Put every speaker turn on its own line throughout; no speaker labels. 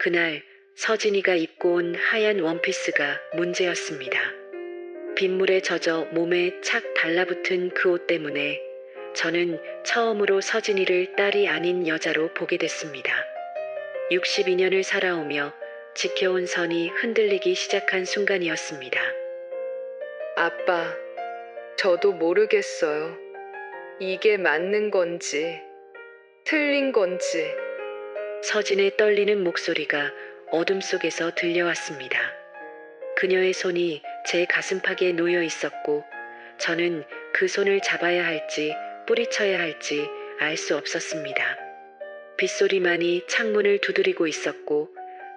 그날 서진이가 입고 온 하얀 원피스가 문제였습니다. 빗물에 젖어 몸에 착 달라붙은 그 옷 때문에 저는 처음으로 서진이를 딸이 아닌 여자로 보게 됐습니다. 62년을 살아오며 지켜온 선이 흔들리기 시작한 순간이었습니다.
아빠, 저도 모르겠어요. 이게 맞는 건지, 틀린 건지.
서진의 떨리는 목소리가 어둠 속에서 들려왔습니다. 그녀의 손이 제 가슴팍에 놓여 있었고 저는 그 손을 잡아야 할지 뿌리쳐야 할지 알 수 없었습니다. 빗소리만이 창문을 두드리고 있었고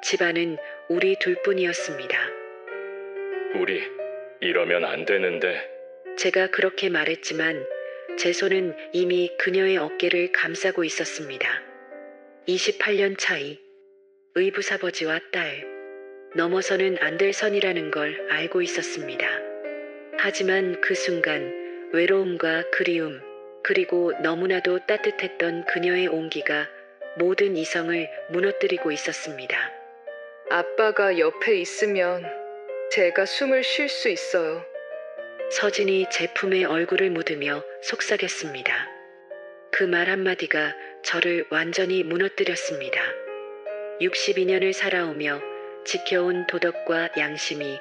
집안은 우리 둘뿐이었습니다.
우리 이러면 안 되는데.
제가 그렇게 말했지만 제 손은 이미 그녀의 어깨를 감싸고 있었습니다. 28년 차이, 의붓아버지와 딸, 넘어서는 안 될 선이라는 걸 알고 있었습니다. 하지만 그 순간 외로움과 그리움, 그리고 너무나도 따뜻했던 그녀의 온기가 모든 이성을 무너뜨리고 있었습니다.
아빠가 옆에 있으면 제가 숨을 쉴 수 있어요.
서진이 제 품에 얼굴을 묻으며 속삭였습니다. 그 말 한마디가 저를 완전히 무너뜨렸습니다. 62년을 살아오며 지켜온 도덕과 양심이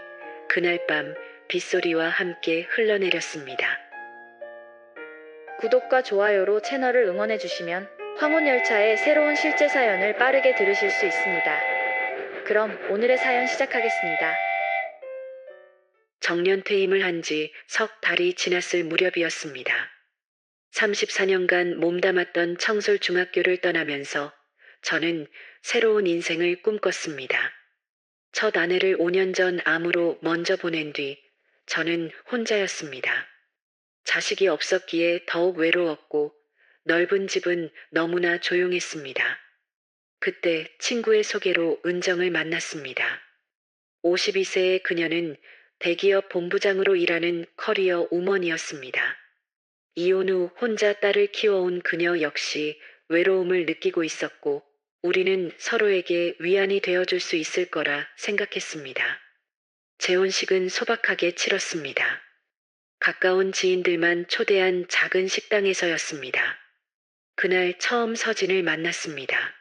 그날 밤 빗소리와 함께 흘러내렸습니다.
구독과 좋아요로 채널을 응원해주시면 황혼열차의 새로운 실제 사연을 빠르게 들으실 수 있습니다. 그럼 오늘의 사연 시작하겠습니다.
정년퇴임을 한 지 석 달이 지났을 무렵이었습니다. 34년간 몸담았던 청솔중학교를 떠나면서 저는 새로운 인생을 꿈꿨습니다. 첫 아내를 5년 전 암으로 먼저 보낸 뒤 저는 혼자였습니다. 자식이 없었기에 더욱 외로웠고 넓은 집은 너무나 조용했습니다. 그때 친구의 소개로 은정을 만났습니다. 52세의 그녀는 대기업 본부장으로 일하는 커리어 우먼이었습니다. 이혼 후 혼자 딸을 키워온 그녀 역시 외로움을 느끼고 있었고 우리는 서로에게 위안이 되어줄 수 있을 거라 생각했습니다. 재혼식은 소박하게 치렀습니다. 가까운 지인들만 초대한 작은 식당에서였습니다. 그날 처음 서진을 만났습니다.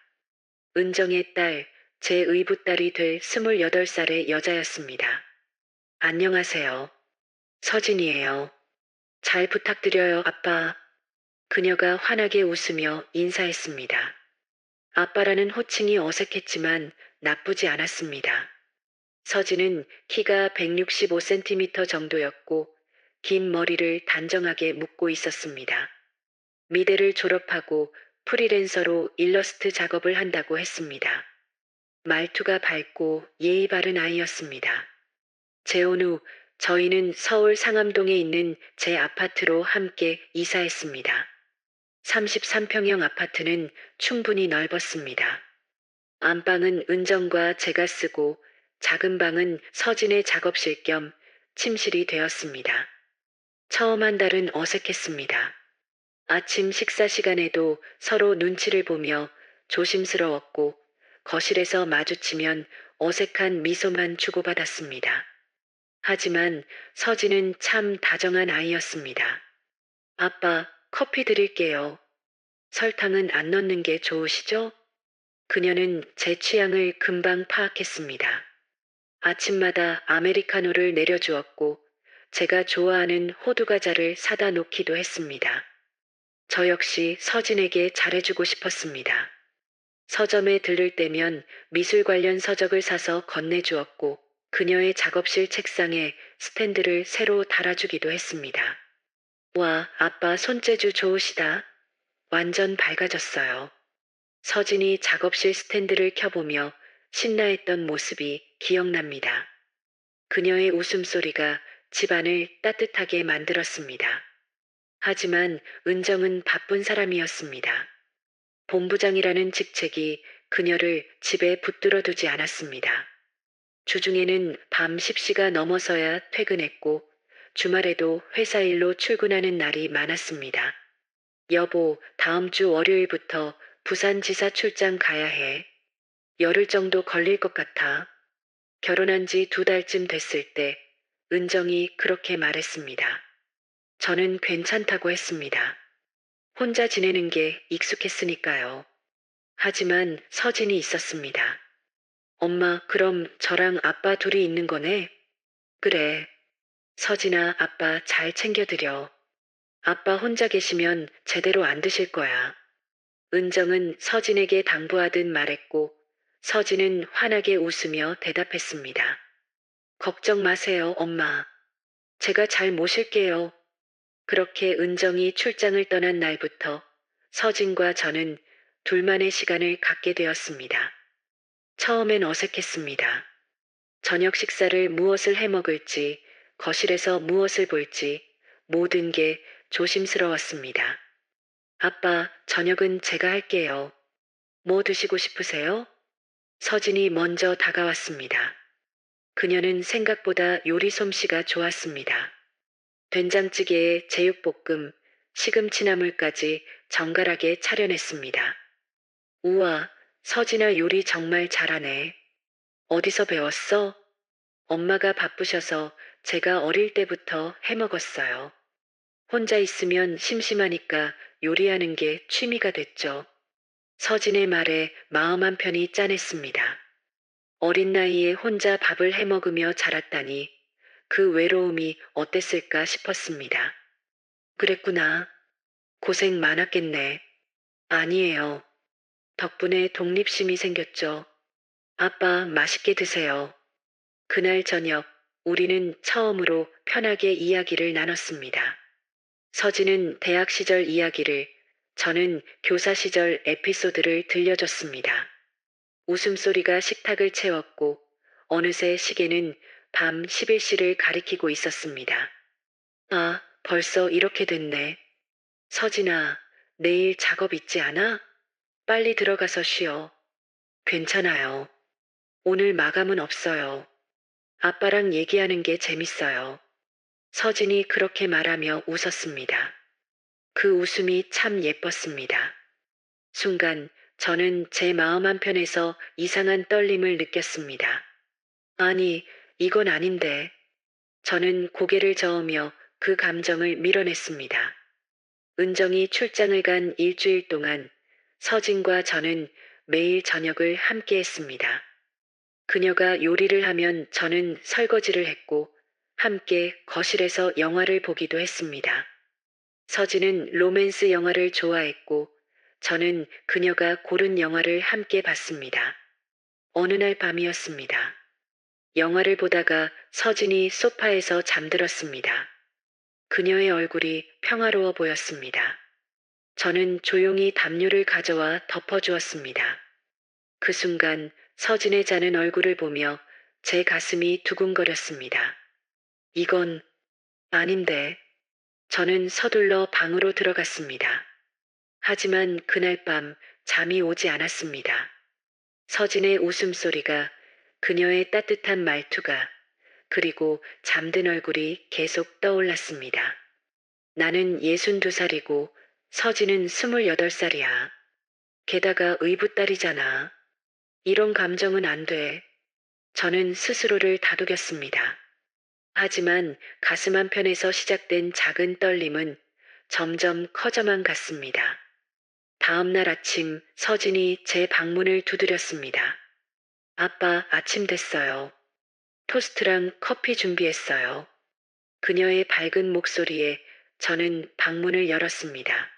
은정의 딸, 제 의붓딸이 될 28살의 여자였습니다. 안녕하세요. 서진이에요. 잘 부탁드려요, 아빠. 그녀가 환하게 웃으며 인사했습니다. 아빠라는 호칭이 어색했지만 나쁘지 않았습니다. 서진은 키가 165cm 정도였고 긴 머리를 단정하게 묶고 있었습니다. 미대를 졸업하고 프리랜서로 일러스트 작업을 한다고 했습니다. 말투가 밝고 예의 바른 아이였습니다. 재혼 후 저희는 서울 상암동에 있는 제 아파트로 함께 이사했습니다. 33평형 아파트는 충분히 넓었습니다. 안방은 은정과 제가 쓰고 작은 방은 서진의 작업실 겸 침실이 되었습니다. 처음 한 달은 어색했습니다. 아침 식사 시간에도 서로 눈치를 보며 조심스러웠고 거실에서 마주치면 어색한 미소만 주고받았습니다. 하지만 서진은 참 다정한 아이였습니다. 아빠, 커피 드릴게요. 설탕은 안 넣는 게 좋으시죠? 그녀는 제 취향을 금방 파악했습니다. 아침마다 아메리카노를 내려주었고 제가 좋아하는 호두과자를 사다 놓기도 했습니다. 저 역시 서진에게 잘해주고 싶었습니다. 서점에 들를 때면 미술 관련 서적을 사서 건네주었고 그녀의 작업실 책상에 스탠드를 새로 달아주기도 했습니다. 와, 아빠 손재주 좋으시다. 완전 밝아졌어요. 서진이 작업실 스탠드를 켜보며 신나했던 모습이 기억납니다. 그녀의 웃음소리가 집안을 따뜻하게 만들었습니다. 하지만 은정은 바쁜 사람이었습니다. 본부장이라는 직책이 그녀를 집에 붙들어 두지 않았습니다. 주중에는 밤 10시가 넘어서야 퇴근했고 주말에도 회사 일로 출근하는 날이 많았습니다. 여보, 다음 주 월요일부터 부산지사 출장 가야 해. 열흘 정도 걸릴 것 같아. 결혼한 지 2달쯤 됐을 때 은정이 그렇게 말했습니다. 저는 괜찮다고 했습니다. 혼자 지내는 게 익숙했으니까요. 하지만 서진이 있었습니다. 엄마, 그럼 저랑 아빠 둘이 있는 거네? 그래. 서진아, 아빠 잘 챙겨드려. 아빠 혼자 계시면 제대로 안 드실 거야. 은정은 서진에게 당부하듯 말했고, 서진은 환하게 웃으며 대답했습니다. 걱정 마세요, 엄마. 제가 잘 모실게요. 그렇게 은정이 출장을 떠난 날부터 서진과 저는 둘만의 시간을 갖게 되었습니다. 처음엔 어색했습니다. 저녁 식사를 무엇을 해 먹을지, 거실에서 무엇을 볼지, 모든 게 조심스러웠습니다. 아빠, 저녁은 제가 할게요. 뭐 드시고 싶으세요? 서진이 먼저 다가왔습니다. 그녀는 생각보다 요리 솜씨가 좋았습니다. 된장찌개에 제육볶음, 시금치나물까지 정갈하게 차려냈습니다. 우와, 서진아 요리 정말 잘하네. 어디서 배웠어? 엄마가 바쁘셔서 제가 어릴 때부터 해먹었어요. 혼자 있으면 심심하니까 요리하는 게 취미가 됐죠. 서진의 말에 마음 한편이 짠했습니다. 어린 나이에 혼자 밥을 해먹으며 자랐다니 그 외로움이 어땠을까 싶었습니다. 그랬구나. 고생 많았겠네. 아니에요. 덕분에 독립심이 생겼죠. 아빠 맛있게 드세요. 그날 저녁 우리는 처음으로 편하게 이야기를 나눴습니다. 서진은 대학 시절 이야기를, 저는 교사 시절 에피소드를 들려줬습니다. 웃음소리가 식탁을 채웠고 어느새 시계는 밤 11시를 가리키고 있었습니다. 아, 벌써 이렇게 됐네. 서진아, 내일 작업 있지 않아? 빨리 들어가서 쉬어. 괜찮아요. 오늘 마감은 없어요. 아빠랑 얘기하는 게 재밌어요. 서진이 그렇게 말하며 웃었습니다. 그 웃음이 참 예뻤습니다. 순간 저는 제 마음 한편에서 이상한 떨림을 느꼈습니다. 아니, 이건 아닌데. 저는 고개를 저으며 그 감정을 밀어냈습니다. 은정이 출장을 간 일주일 동안 서진과 저는 매일 저녁을 함께 했습니다. 그녀가 요리를 하면 저는 설거지를 했고 함께 거실에서 영화를 보기도 했습니다. 서진은 로맨스 영화를 좋아했고 저는 그녀가 고른 영화를 함께 봤습니다. 어느 날 밤이었습니다. 영화를 보다가 서진이 소파에서 잠들었습니다. 그녀의 얼굴이 평화로워 보였습니다. 저는 조용히 담요를 가져와 덮어주었습니다. 그 순간 서진의 자는 얼굴을 보며 제 가슴이 두근거렸습니다. 이건 아닌데. 저는 서둘러 방으로 들어갔습니다. 하지만 그날 밤 잠이 오지 않았습니다. 서진의 웃음소리가, 그녀의 따뜻한 말투가, 그리고 잠든 얼굴이 계속 떠올랐습니다. 나는 62살이고 서진은 28살이야. 게다가 의붓딸이잖아. 이런 감정은 안 돼. 저는 스스로를 다독였습니다. 하지만 가슴 한편에서 시작된 작은 떨림은 점점 커져만 갔습니다. 다음 날 아침 서진이 제 방문을 두드렸습니다. 아빠, 아침 됐어요. 토스트랑 커피 준비했어요. 그녀의 밝은 목소리에 저는 방문을 열었습니다.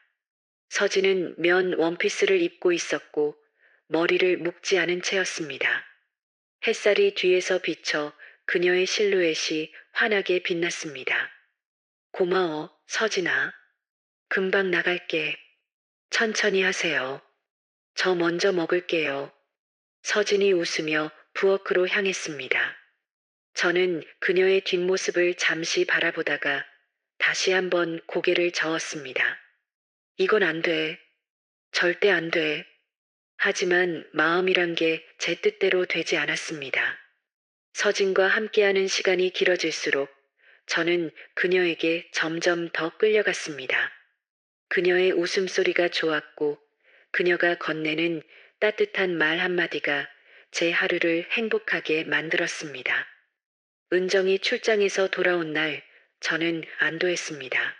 서진은 면 원피스를 입고 있었고 머리를 묶지 않은 채였습니다. 햇살이 뒤에서 비쳐 그녀의 실루엣이 환하게 빛났습니다. 고마워, 서진아. 금방 나갈게. 천천히 하세요. 저 먼저 먹을게요. 서진이 웃으며 부엌으로 향했습니다. 저는 그녀의 뒷모습을 잠시 바라보다가 다시 한번 고개를 저었습니다. 이건 안 돼. 절대 안 돼. 하지만 마음이란 게 제 뜻대로 되지 않았습니다. 서진과 함께하는 시간이 길어질수록 저는 그녀에게 점점 더 끌려갔습니다. 그녀의 웃음소리가 좋았고 그녀가 건네는 따뜻한 말 한마디가 제 하루를 행복하게 만들었습니다. 은정이 출장에서 돌아온 날, 저는 안도했습니다.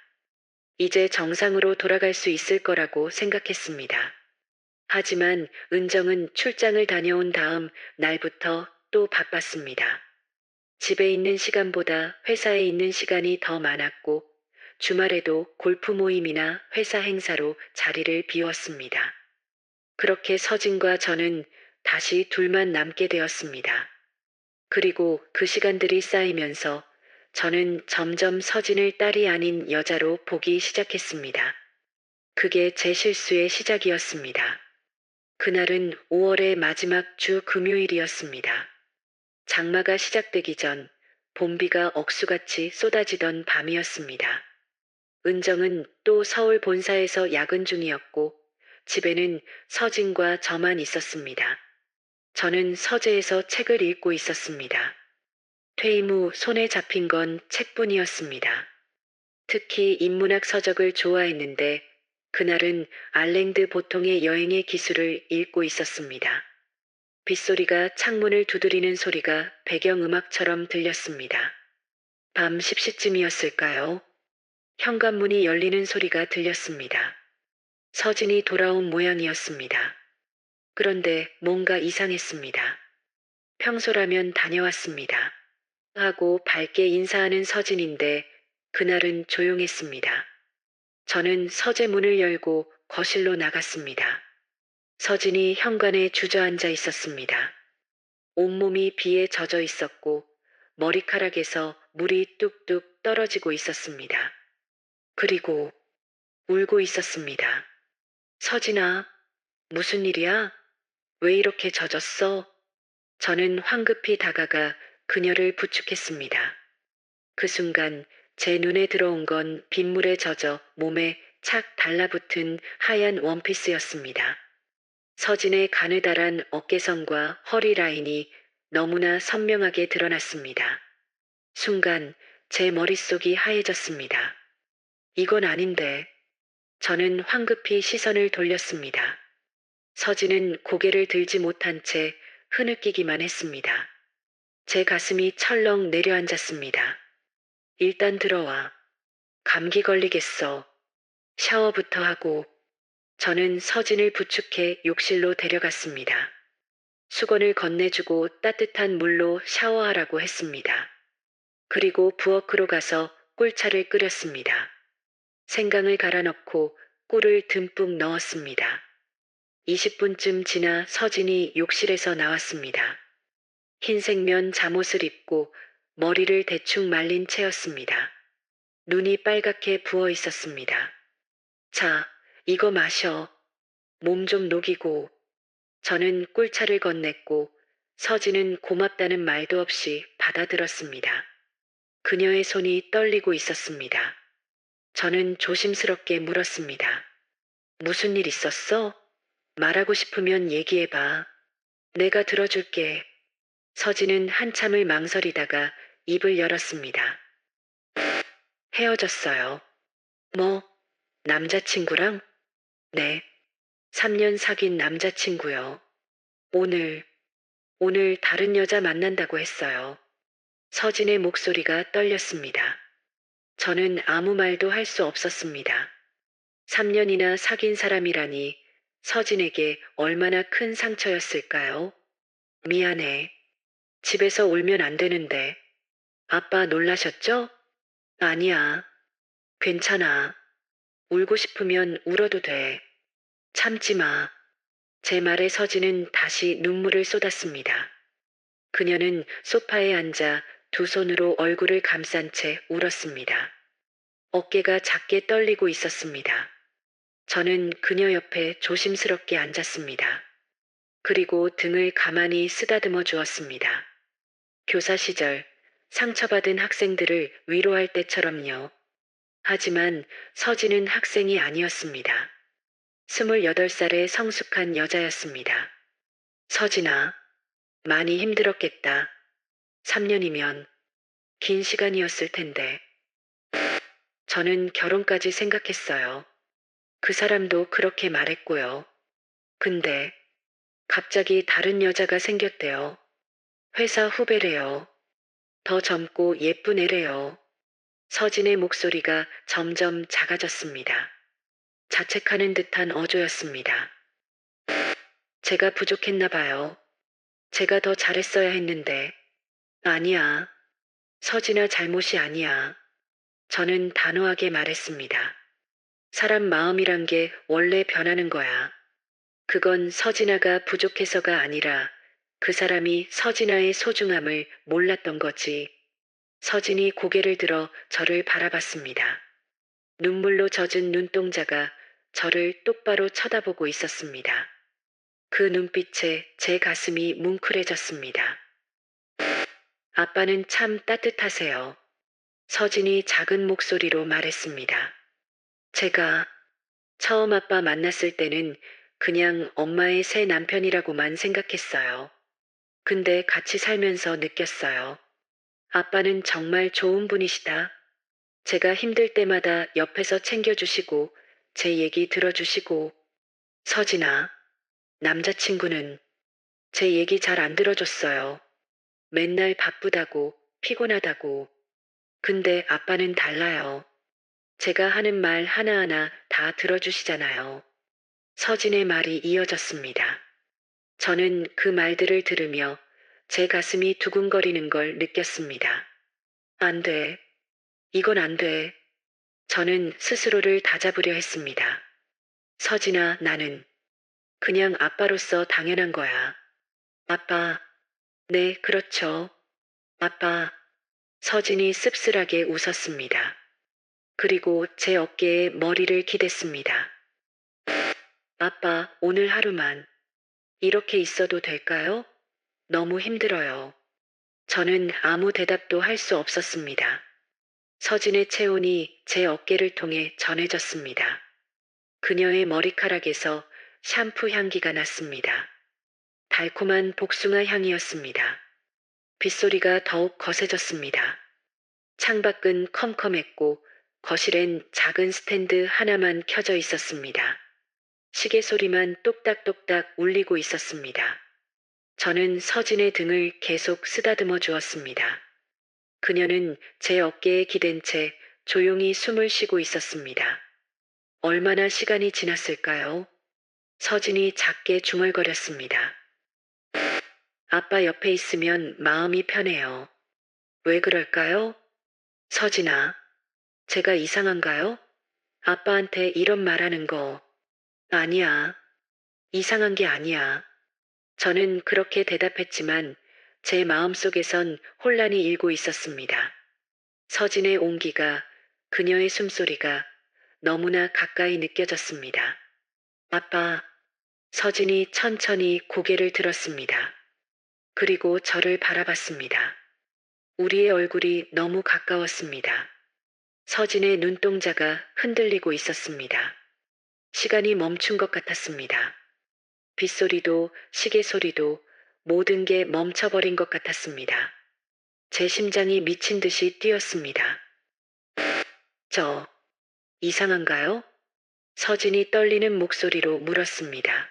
이제 정상으로 돌아갈 수 있을 거라고 생각했습니다. 하지만 은정은 출장을 다녀온 다음 날부터 또 바빴습니다. 집에 있는 시간보다 회사에 있는 시간이 더 많았고, 주말에도 골프 모임이나 회사 행사로 자리를 비웠습니다. 그렇게 서진과 저는 다시 둘만 남게 되었습니다. 그리고 그 시간들이 쌓이면서 저는 점점 서진을 딸이 아닌 여자로 보기 시작했습니다. 그게 제 실수의 시작이었습니다. 그날은 5월의 마지막 주 금요일이었습니다. 장마가 시작되기 전 봄비가 억수같이 쏟아지던 밤이었습니다. 은정은 또 서울 본사에서 야근 중이었고 집에는 서진과 저만 있었습니다. 저는 서재에서 책을 읽고 있었습니다. 퇴임 후 손에 잡힌 건 책뿐이었습니다. 특히 인문학 서적을 좋아했는데 그날은 알랭드 보통의 여행의 기술을 읽고 있었습니다. 빗소리가 창문을 두드리는 소리가 배경음악처럼 들렸습니다. 밤 10시쯤이었을까요? 현관문이 열리는 소리가 들렸습니다. 서진이 돌아온 모양이었습니다. 그런데 뭔가 이상했습니다. 평소라면 다녀왔습니다. 하고 밝게 인사하는 서진인데 그날은 조용했습니다. 저는 서재 문을 열고 거실로 나갔습니다. 서진이 현관에 주저앉아 있었습니다. 온몸이 비에 젖어 있었고 머리카락에서 물이 뚝뚝 떨어지고 있었습니다. 그리고 울고 있었습니다. 서진아, 무슨 일이야? 왜 이렇게 젖었어? 저는 황급히 다가가 그녀를 부축했습니다. 그 순간 제 눈에 들어온 건 빗물에 젖어 몸에 착 달라붙은 하얀 원피스였습니다. 서진의 가느다란 어깨선과 허리 라인이 너무나 선명하게 드러났습니다. 순간 제 머릿속이 하얘졌습니다. 이건 아닌데. 저는 황급히 시선을 돌렸습니다. 서진은 고개를 들지 못한 채 흐느끼기만 했습니다. 제 가슴이 철렁 내려앉았습니다. 일단 들어와. 감기 걸리겠어. 샤워부터 하고. 저는 서진을 부축해 욕실로 데려갔습니다. 수건을 건네주고 따뜻한 물로 샤워하라고 했습니다. 그리고 부엌으로 가서 꿀차를 끓였습니다. 생강을 갈아 넣고 꿀을 듬뿍 넣었습니다. 20분쯤 지나 서진이 욕실에서 나왔습니다. 흰색면 잠옷을 입고 머리를 대충 말린 채였습니다. 눈이 빨갛게 부어 있었습니다. 자, 이거 마셔. 몸 좀 녹이고. 저는 꿀차를 건넸고 서진은 고맙다는 말도 없이 받아들었습니다. 그녀의 손이 떨리고 있었습니다. 저는 조심스럽게 물었습니다. 무슨 일 있었어? 말하고 싶으면 얘기해봐. 내가 들어줄게. 서진은 한참을 망설이다가 입을 열었습니다. 헤어졌어요. 뭐, 남자친구랑? 네. 3년 사귄 남자친구요. 오늘 다른 여자 만난다고 했어요. 서진의 목소리가 떨렸습니다. 저는 아무 말도 할 수 없었습니다. 3년이나 사귄 사람이라니 서진에게 얼마나 큰 상처였을까요? 미안해. 집에서 울면 안 되는데. 아빠 놀라셨죠? 아니야. 괜찮아. 울고 싶으면 울어도 돼. 참지 마. 제 말에 서진은 다시 눈물을 쏟았습니다. 그녀는 소파에 앉아 두 손으로 얼굴을 감싼 채 울었습니다. 어깨가 작게 떨리고 있었습니다. 저는 그녀 옆에 조심스럽게 앉았습니다. 그리고 등을 가만히 쓰다듬어 주었습니다. 교사 시절 상처받은 학생들을 위로할 때처럼요. 하지만 서진은 학생이 아니었습니다. 28살의 성숙한 여자였습니다. 서진아, 많이 힘들었겠다. 3년이면 긴 시간이었을 텐데. 저는 결혼까지 생각했어요. 그 사람도 그렇게 말했고요. 근데 갑자기 다른 여자가 생겼대요. 회사 후배래요. 더 젊고 예쁜 애래요. 서진의 목소리가 점점 작아졌습니다. 자책하는 듯한 어조였습니다. 제가 부족했나 봐요. 제가 더 잘했어야 했는데. 아니야. 서진아 잘못이 아니야. 저는 단호하게 말했습니다. 사람 마음이란 게 원래 변하는 거야. 그건 서진아가 부족해서가 아니라 그 사람이 서진아의 소중함을 몰랐던 거지. 서진이 고개를 들어 저를 바라봤습니다. 눈물로 젖은 눈동자가 저를 똑바로 쳐다보고 있었습니다. 그 눈빛에 제 가슴이 뭉클해졌습니다. 아빠는 참 따뜻하세요. 서진이 작은 목소리로 말했습니다. 제가 처음 아빠 만났을 때는 그냥 엄마의 새 남편이라고만 생각했어요. 근데 같이 살면서 느꼈어요. 아빠는 정말 좋은 분이시다. 제가 힘들 때마다 옆에서 챙겨주시고 제 얘기 들어주시고. 서진아, 남자친구는 제 얘기 잘 안 들어줬어요. 맨날 바쁘다고, 피곤하다고. 근데 아빠는 달라요. 제가 하는 말 하나하나 다 들어주시잖아요. 서진의 말이 이어졌습니다. 저는 그 말들을 들으며 제 가슴이 두근거리는 걸 느꼈습니다. 안 돼. 이건 안 돼. 저는 스스로를 다잡으려 했습니다. 서진아, 나는 그냥 아빠로서 당연한 거야. 아빠. 네, 그렇죠. 아빠. 서진이 씁쓸하게 웃었습니다. 그리고 제 어깨에 머리를 기댔습니다. 아빠, 오늘 하루만 이렇게 있어도 될까요? 너무 힘들어요. 저는 아무 대답도 할 수 없었습니다. 서진의 체온이 제 어깨를 통해 전해졌습니다. 그녀의 머리카락에서 샴푸 향기가 났습니다. 달콤한 복숭아 향이었습니다. 빗소리가 더욱 거세졌습니다. 창밖은 컴컴했고 거실엔 작은 스탠드 하나만 켜져 있었습니다. 시계 소리만 똑딱똑딱 울리고 있었습니다. 저는 서진의 등을 계속 쓰다듬어 주었습니다. 그녀는 제 어깨에 기댄 채 조용히 숨을 쉬고 있었습니다. 얼마나 시간이 지났을까요? 서진이 작게 중얼거렸습니다. 아빠 옆에 있으면 마음이 편해요. 왜 그럴까요? 서진아, 제가 이상한가요? 아빠한테 이런 말하는 거. 아니야. 이상한 게 아니야. 저는 그렇게 대답했지만 제 마음속에선 혼란이 일고 있었습니다. 서진의 온기가, 그녀의 숨소리가 너무나 가까이 느껴졌습니다. 아빠. 서진이 천천히 고개를 들었습니다. 그리고 저를 바라봤습니다. 우리의 얼굴이 너무 가까웠습니다. 서진의 눈동자가 흔들리고 있었습니다. 시간이 멈춘 것 같았습니다. 빗소리도 시계 소리도 모든 게 멈춰버린 것 같았습니다. 제 심장이 미친 듯이 뛰었습니다. 저, 이상한가요? 서진이 떨리는 목소리로 물었습니다.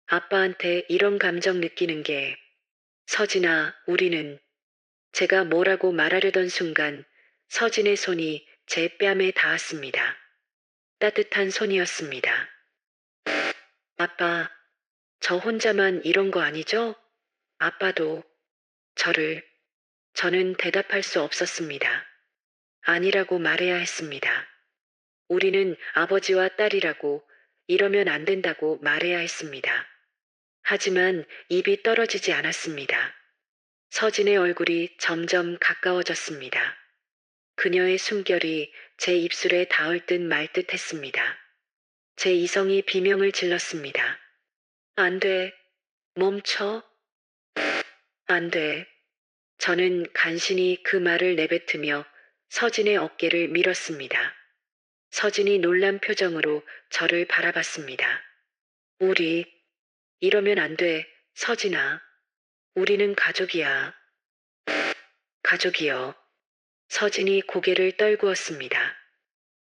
아빠한테 이런 감정 느끼는 게. 서진아, 우리는. 제가 뭐라고 말하려던 순간 서진의 손이 제 뺨에 닿았습니다. 따뜻한 손이었습니다. 아빠, 저 혼자만 이런 거 아니죠? 아빠도 저는 대답할 수 없었습니다. 아니라고 말해야 했습니다. 우리는 아버지와 딸이라고, 이러면 안 된다고 말해야 했습니다. 하지만 입이 떨어지지 않았습니다. 서진의 얼굴이 점점 가까워졌습니다. 그녀의 숨결이 제 입술에 닿을 듯 말 듯 했습니다. 제 이성이 비명을 질렀습니다. 안 돼. 멈춰. 안 돼. 저는 간신히 그 말을 내뱉으며 서진의 어깨를 밀었습니다. 서진이 놀란 표정으로 저를 바라봤습니다. 이러면 안 돼, 서진아. 우리는 가족이야. 가족이요. 서진이 고개를 떨구었습니다.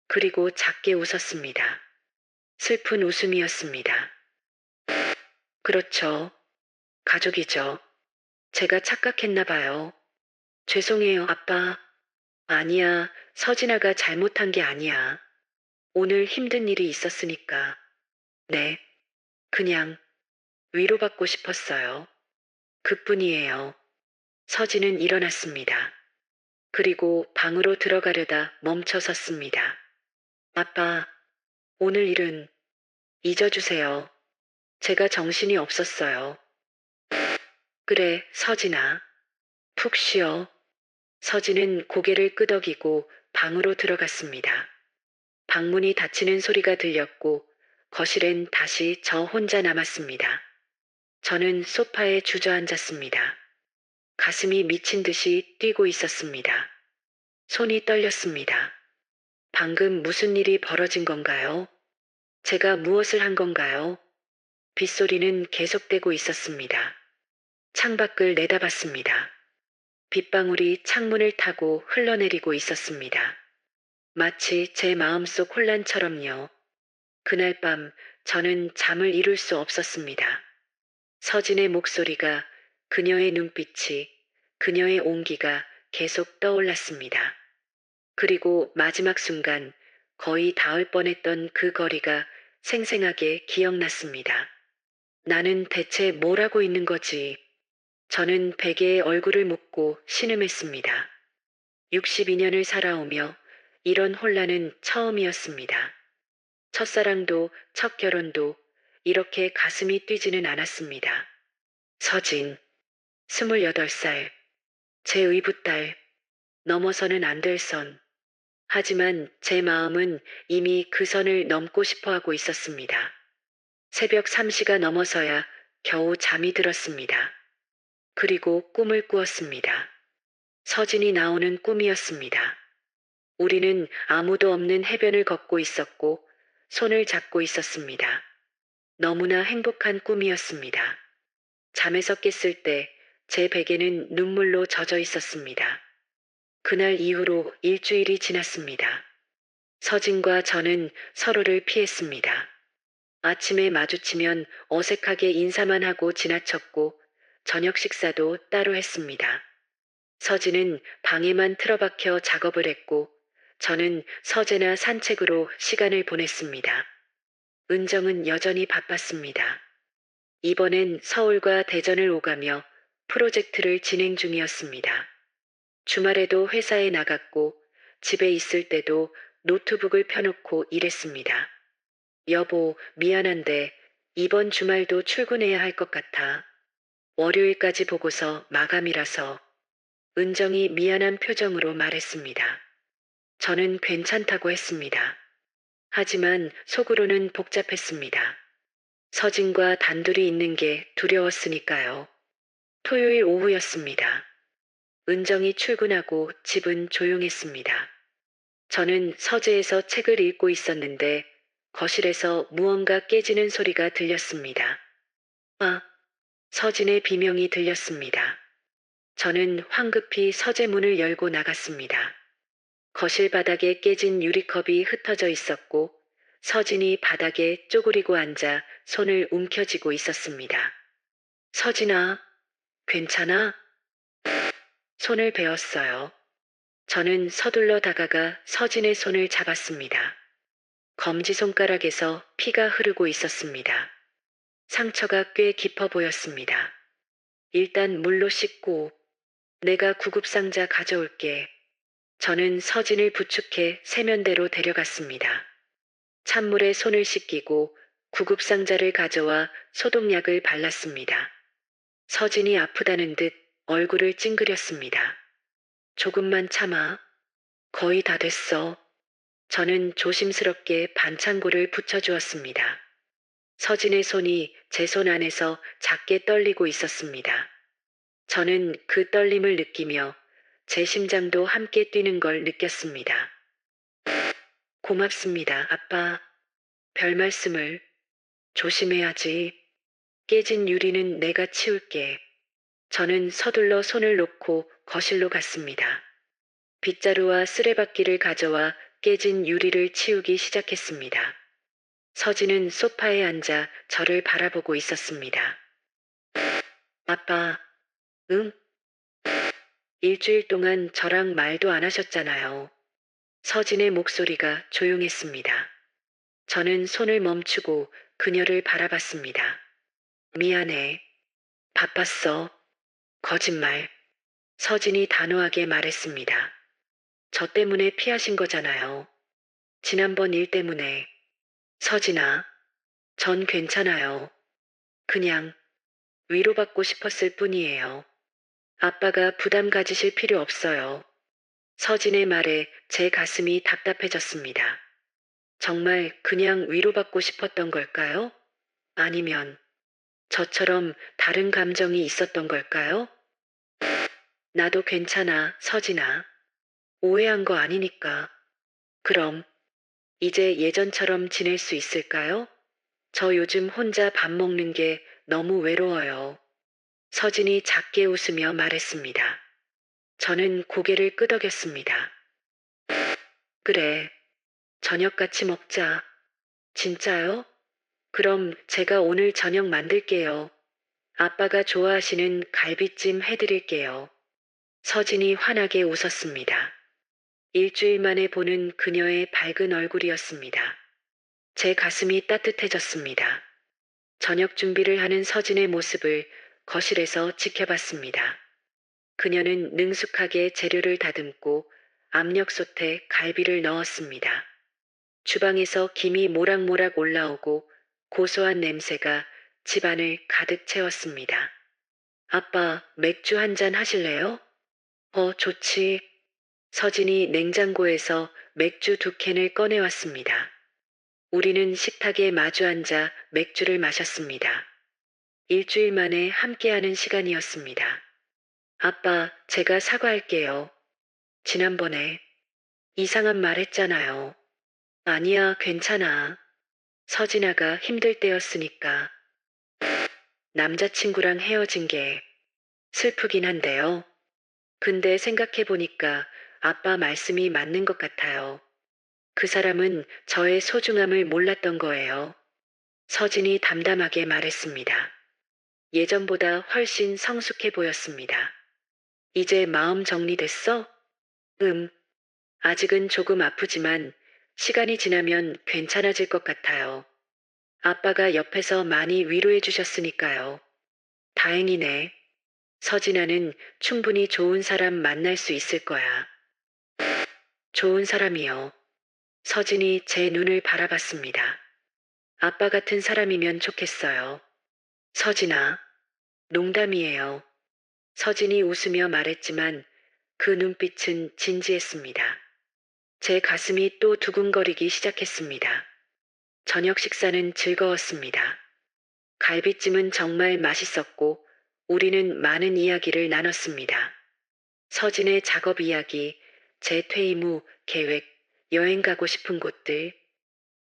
그리고 작게 웃었습니다. 슬픈 웃음이었습니다. 그렇죠. 가족이죠. 제가 착각했나 봐요. 죄송해요, 아빠. 아니야, 서진아가 잘못한 게 아니야. 오늘 힘든 일이 있었으니까. 네, 그냥 위로받고 싶었어요. 그뿐이에요. 서진은 일어났습니다. 그리고 방으로 들어가려다 멈춰 섰습니다. 아빠, 오늘 일은 잊어주세요. 제가 정신이 없었어요. 그래, 서진아. 푹 쉬어. 서진은 고개를 끄덕이고 방으로 들어갔습니다. 방문이 닫히는 소리가 들렸고 거실엔 다시 저 혼자 남았습니다. 저는 소파에 주저앉았습니다. 가슴이 미친 듯이 뛰고 있었습니다. 손이 떨렸습니다. 방금 무슨 일이 벌어진 건가요? 제가 무엇을 한 건가요? 빗소리는 계속되고 있었습니다. 창밖을 내다봤습니다. 빗방울이 창문을 타고 흘러내리고 있었습니다. 마치 제 마음속 혼란처럼요. 그날 밤 저는 잠을 이룰 수 없었습니다. 서진의 목소리가, 그녀의 눈빛이, 그녀의 온기가 계속 떠올랐습니다. 그리고 마지막 순간 거의 닿을 뻔했던 그 거리가 생생하게 기억났습니다. 나는 대체 뭘 하고 있는 거지? 저는 베개에 얼굴을 묻고 신음했습니다. 62년을 살아오며 이런 혼란은 처음이었습니다. 첫사랑도 첫 결혼도 이렇게 가슴이 뛰지는 않았습니다. 서진, 28살, 제 의붓딸, 넘어서는 안 될 선. 하지만 제 마음은 이미 그 선을 넘고 싶어 하고 있었습니다. 새벽 3시가 넘어서야 겨우 잠이 들었습니다. 그리고 꿈을 꾸었습니다. 서진이 나오는 꿈이었습니다. 우리는 아무도 없는 해변을 걷고 있었고 손을 잡고 있었습니다. 너무나 행복한 꿈이었습니다. 잠에서 깼을 때 제 베개는 눈물로 젖어 있었습니다. 그날 이후로 일주일이 지났습니다. 서진과 저는 서로를 피했습니다. 아침에 마주치면 어색하게 인사만 하고 지나쳤고 저녁 식사도 따로 했습니다. 서진은 방에만 틀어박혀 작업을 했고 저는 서재나 산책으로 시간을 보냈습니다. 은정은 여전히 바빴습니다. 이번엔 서울과 대전을 오가며 프로젝트를 진행 중이었습니다. 주말에도 회사에 나갔고 집에 있을 때도 노트북을 펴놓고 일했습니다. 여보, 미안한데 이번 주말도 출근해야 할 것 같아. 월요일까지 보고서 마감이라서. 은정이 미안한 표정으로 말했습니다. 저는 괜찮다고 했습니다. 하지만 속으로는 복잡했습니다. 서진과 단둘이 있는 게 두려웠으니까요. 토요일 오후였습니다. 은정이 출근하고 집은 조용했습니다. 저는 서재에서 책을 읽고 있었는데 거실에서 무언가 깨지는 소리가 들렸습니다. 아, 서진의 비명이 들렸습니다. 저는 황급히 서재 문을 열고 나갔습니다. 거실 바닥에 깨진 유리컵이 흩어져 있었고 서진이 바닥에 쪼그리고 앉아 손을 움켜쥐고 있었습니다. 서진아, 괜찮아? 손을 베었어요. 저는 서둘러 다가가 서진의 손을 잡았습니다. 검지손가락에서 피가 흐르고 있었습니다. 상처가 꽤 깊어 보였습니다. 일단 물로 씻고 내가 구급상자 가져올게. 저는 서진을 부축해 세면대로 데려갔습니다. 찬물에 손을 씻기고 구급상자를 가져와 소독약을 발랐습니다. 서진이 아프다는 듯 얼굴을 찡그렸습니다. 조금만 참아. 거의 다 됐어. 저는 조심스럽게 반창고를 붙여주었습니다. 서진의 손이 제 손 안에서 작게 떨리고 있었습니다. 저는 그 떨림을 느끼며 제 심장도 함께 뛰는 걸 느꼈습니다. 고맙습니다, 아빠. 별 말씀을. 조심해야지. 깨진 유리는 내가 치울게. 저는 서둘러 손을 놓고 거실로 갔습니다. 빗자루와 쓰레받기를 가져와 깨진 유리를 치우기 시작했습니다. 서진은 소파에 앉아 저를 바라보고 있었습니다. 아빠, 응? 일주일 동안 저랑 말도 안 하셨잖아요. 서진의 목소리가 조용했습니다. 저는 손을 멈추고 그녀를 바라봤습니다. 미안해. 바빴어. 거짓말. 서진이 단호하게 말했습니다. 저 때문에 피하신 거잖아요. 지난번 일 때문에. 서진아, 전 괜찮아요. 그냥 위로받고 싶었을 뿐이에요. 아빠가 부담 가지실 필요 없어요. 서진의 말에 제 가슴이 답답해졌습니다. 정말 그냥 위로받고 싶었던 걸까요? 아니면 저처럼 다른 감정이 있었던 걸까요? 나도 괜찮아, 서진아. 오해한 거 아니니까. 그럼 이제 예전처럼 지낼 수 있을까요? 저 요즘 혼자 밥 먹는 게 너무 외로워요. 서진이 작게 웃으며 말했습니다. 저는 고개를 끄덕였습니다. 그래, 저녁 같이 먹자. 진짜요? 그럼 제가 오늘 저녁 만들게요. 아빠가 좋아하시는 갈비찜 해드릴게요. 서진이 환하게 웃었습니다. 일주일 만에 보는 그녀의 밝은 얼굴이었습니다. 제 가슴이 따뜻해졌습니다. 저녁 준비를 하는 서진의 모습을 거실에서 지켜봤습니다. 그녀는 능숙하게 재료를 다듬고 압력솥에 갈비를 넣었습니다. 주방에서 김이 모락모락 올라오고 고소한 냄새가 집안을 가득 채웠습니다. 아빠, 맥주 한 잔 하실래요? 좋지. 서진이 냉장고에서 맥주 2캔을 꺼내왔습니다. 우리는 식탁에 마주 앉아 맥주를 마셨습니다. 일주일 만에 함께하는 시간이었습니다. 아빠, 제가 사과할게요. 지난번에 이상한 말 했잖아요. 아니야, 괜찮아. 서진아가 힘들 때였으니까. 남자친구랑 헤어진 게 슬프긴 한데요. 근데 생각해보니까 아빠 말씀이 맞는 것 같아요. 그 사람은 저의 소중함을 몰랐던 거예요. 서진이 담담하게 말했습니다. 예전보다 훨씬 성숙해 보였습니다. 이제 마음 정리됐어? 아직은 조금 아프지만 시간이 지나면 괜찮아질 것 같아요. 아빠가 옆에서 많이 위로해 주셨으니까요. 다행이네. 서진아는 충분히 좋은 사람 만날 수 있을 거야. 좋은 사람이요. 서진이 제 눈을 바라봤습니다. 아빠 같은 사람이면 좋겠어요. 서진아, 농담이에요. 서진이 웃으며 말했지만 그 눈빛은 진지했습니다. 제 가슴이 또 두근거리기 시작했습니다. 저녁 식사는 즐거웠습니다. 갈비찜은 정말 맛있었고 우리는 많은 이야기를 나눴습니다. 서진의 작업 이야기, 제 퇴임 후 계획, 여행 가고 싶은 곳들.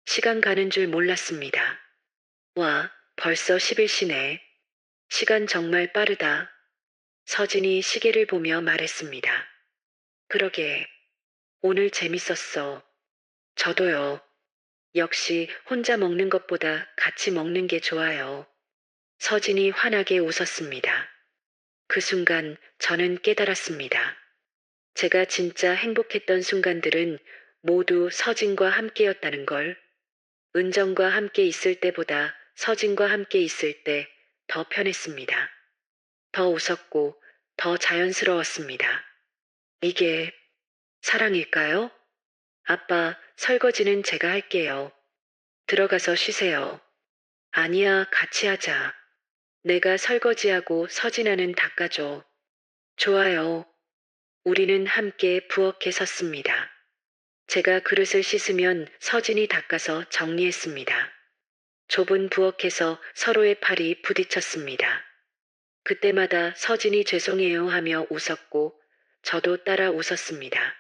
시간 가는 줄 몰랐습니다. 와, 벌써 10일이네. 시간 정말 빠르다. 서진이 시계를 보며 말했습니다. 그러게. 오늘 재밌었어. 저도요. 역시 혼자 먹는 것보다 같이 먹는 게 좋아요. 서진이 환하게 웃었습니다. 그 순간 저는 깨달았습니다. 제가 진짜 행복했던 순간들은 모두 서진과 함께였다는 걸. 은정과 함께 있을 때보다 서진과 함께 있을 때 더 편했습니다. 더 웃었고 더 자연스러웠습니다. 이게 사랑일까요? 아빠, 설거지는 제가 할게요. 들어가서 쉬세요. 아니야, 같이 하자. 내가 설거지하고 서진아는 닦아줘. 좋아요. 우리는 함께 부엌에 섰습니다. 제가 그릇을 씻으면 서진이 닦아서 정리했습니다. 좁은 부엌에서 서로의 팔이 부딪혔습니다. 그때마다 서진이 죄송해요 하며 웃었고 저도 따라 웃었습니다.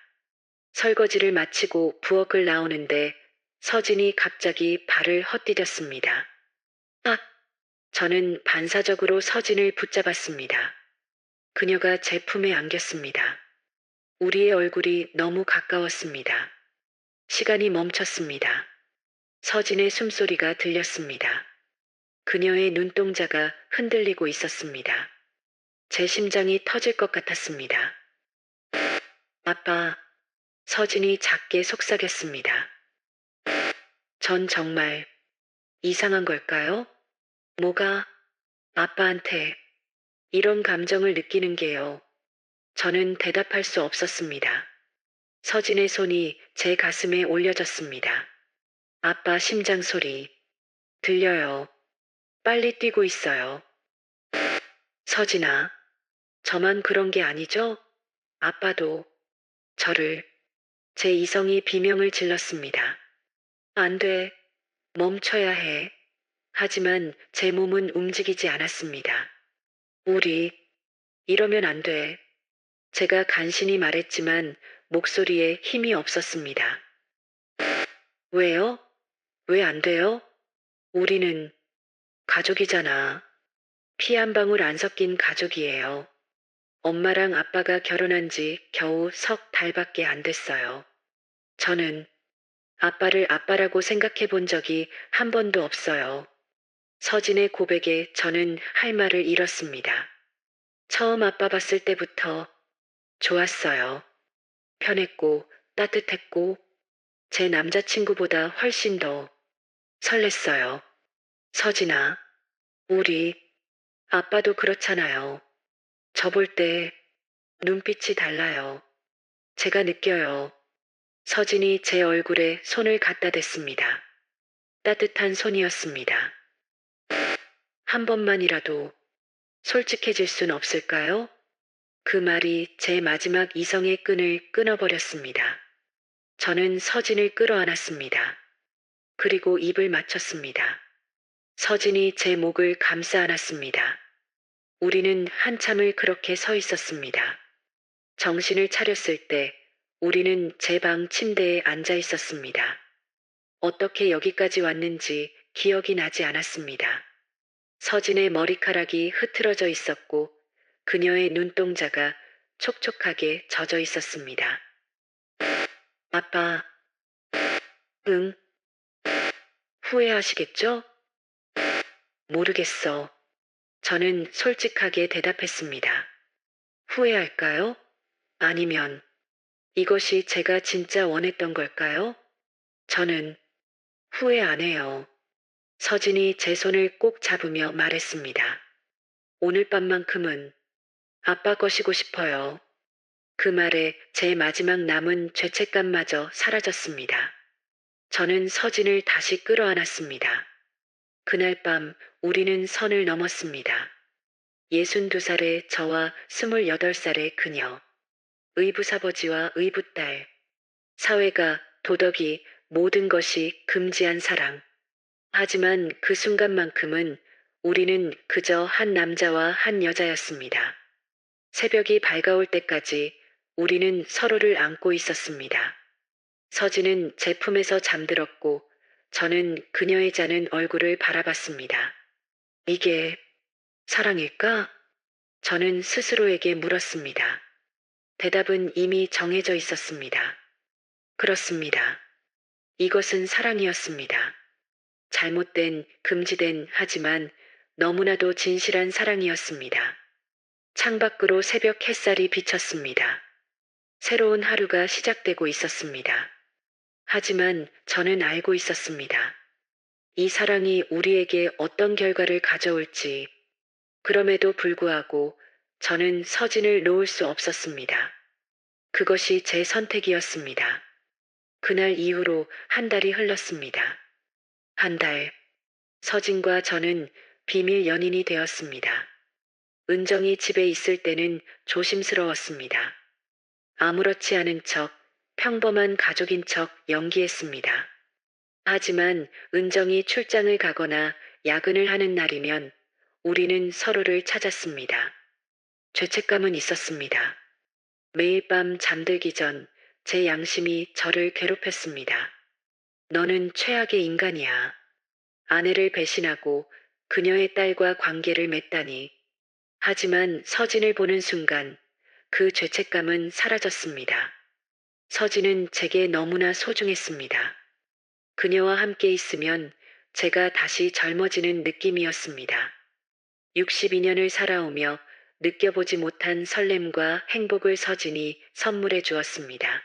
설거지를 마치고 부엌을 나오는데 서진이 갑자기 발을 헛디뎠습니다. 아! 저는 반사적으로 서진을 붙잡았습니다. 그녀가 제 품에 안겼습니다. 우리의 얼굴이 너무 가까웠습니다. 시간이 멈췄습니다. 서진의 숨소리가 들렸습니다. 그녀의 눈동자가 흔들리고 있었습니다. 제 심장이 터질 것 같았습니다. 아빠, 서진이 작게 속삭였습니다. 전 정말 이상한 걸까요? 뭐가 아빠한테 이런 감정을 느끼는 게요. 저는 대답할 수 없었습니다. 서진의 손이 제 가슴에 올려졌습니다. 아빠 심장 소리 들려요. 빨리 뛰고 있어요. 서진아, 저만 그런 게 아니죠? 아빠도 저를 제 이성이 비명을 질렀습니다. 안 돼. 멈춰야 해. 하지만 제 몸은 움직이지 않았습니다. 우리 이러면 안 돼. 제가 간신히 말했지만 목소리에 힘이 없었습니다. 왜요? 왜 안 돼요? 우리는 가족이잖아. 피 한 방울 안 섞인 가족이에요. 엄마랑 아빠가 결혼한 지 겨우 석 달밖에 안 됐어요. 저는 아빠를 아빠라고 생각해 본 적이 한 번도 없어요. 서진의 고백에 저는 할 말을 잃었습니다. 처음 아빠 봤을 때부터 좋았어요. 편했고 따뜻했고 제 남자친구보다 훨씬 더 설렜어요. 서진아, 우리 아빠도 그렇잖아요. 저 볼 때 눈빛이 달라요. 제가 느껴요. 서진이 제 얼굴에 손을 갖다 댔습니다. 따뜻한 손이었습니다. 한 번만이라도 솔직해질 순 없을까요? 그 말이 제 마지막 이성의 끈을 끊어버렸습니다. 저는 서진을 끌어안았습니다. 그리고 입을 맞췄습니다. 서진이 제 목을 감싸 안았습니다. 우리는 한참을 그렇게 서 있었습니다. 정신을 차렸을 때 우리는 제 방 침대에 앉아 있었습니다. 어떻게 여기까지 왔는지 기억이 나지 않았습니다. 서진의 머리카락이 흐트러져 있었고 그녀의 눈동자가 촉촉하게 젖어 있었습니다. 아빠, 응? 후회하시겠죠? 모르겠어. 저는 솔직하게 대답했습니다. 후회할까요? 아니면 이것이 제가 진짜 원했던 걸까요? 저는 후회 안 해요. 서진이 제 손을 꼭 잡으며 말했습니다. 오늘 밤만큼은 아빠 것이고 싶어요. 그 말에 제 마지막 남은 죄책감마저 사라졌습니다. 저는 서진을 다시 끌어안았습니다. 그날 밤 우리는 선을 넘었습니다. 62살의 저와 28살의 그녀, 의붓아버지와 의붓딸, 사회가, 도덕이, 모든 것이 금지한 사랑. 하지만 그 순간만큼은 우리는 그저 한 남자와 한 여자였습니다. 새벽이 밝아올 때까지 우리는 서로를 안고 있었습니다. 서진은 제 품에서 잠들었고 저는 그녀의 자는 얼굴을 바라봤습니다. 이게 사랑일까? 저는 스스로에게 물었습니다. 대답은 이미 정해져 있었습니다. 그렇습니다. 이것은 사랑이었습니다. 잘못된, 금지된, 하지만 너무나도 진실한 사랑이었습니다. 창밖으로 새벽 햇살이 비쳤습니다. 새로운 하루가 시작되고 있었습니다. 하지만 저는 알고 있었습니다. 이 사랑이 우리에게 어떤 결과를 가져올지. 그럼에도 불구하고 저는 서진을 놓을 수 없었습니다. 그것이 제 선택이었습니다. 그날 이후로 한 달이 흘렀습니다. 한 달. 서진과 저는 비밀 연인이 되었습니다. 은정이 집에 있을 때는 조심스러웠습니다. 아무렇지 않은 척, 평범한 가족인 척 연기했습니다. 하지만 은정이 출장을 가거나 야근을 하는 날이면 우리는 서로를 찾았습니다. 죄책감은 있었습니다. 매일 밤 잠들기 전 제 양심이 저를 괴롭혔습니다. 너는 최악의 인간이야. 아내를 배신하고 그녀의 딸과 관계를 맺다니. 하지만 서진을 보는 순간 그 죄책감은 사라졌습니다. 서진은 제게 너무나 소중했습니다. 그녀와 함께 있으면 제가 다시 젊어지는 느낌이었습니다. 62년을 살아오며 느껴보지 못한 설렘과 행복을 서진이 선물해 주었습니다.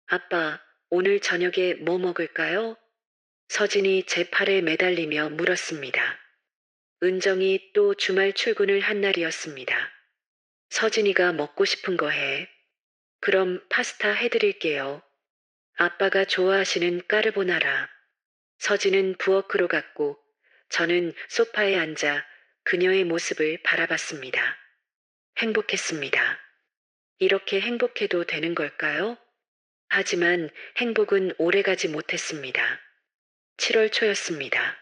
아빠, 오늘 저녁에 뭐 먹을까요? 서진이 제 팔에 매달리며 물었습니다. 은정이 또 주말 출근을 한 날이었습니다. 서진이가 먹고 싶은 거 해. 그럼 파스타 해드릴게요. 아빠가 좋아하시는 까르보나라. 서진은 부엌으로 갔고 저는 소파에 앉아 그녀의 모습을 바라봤습니다. 행복했습니다. 이렇게 행복해도 되는 걸까요? 하지만 행복은 오래가지 못했습니다. 7월 초였습니다.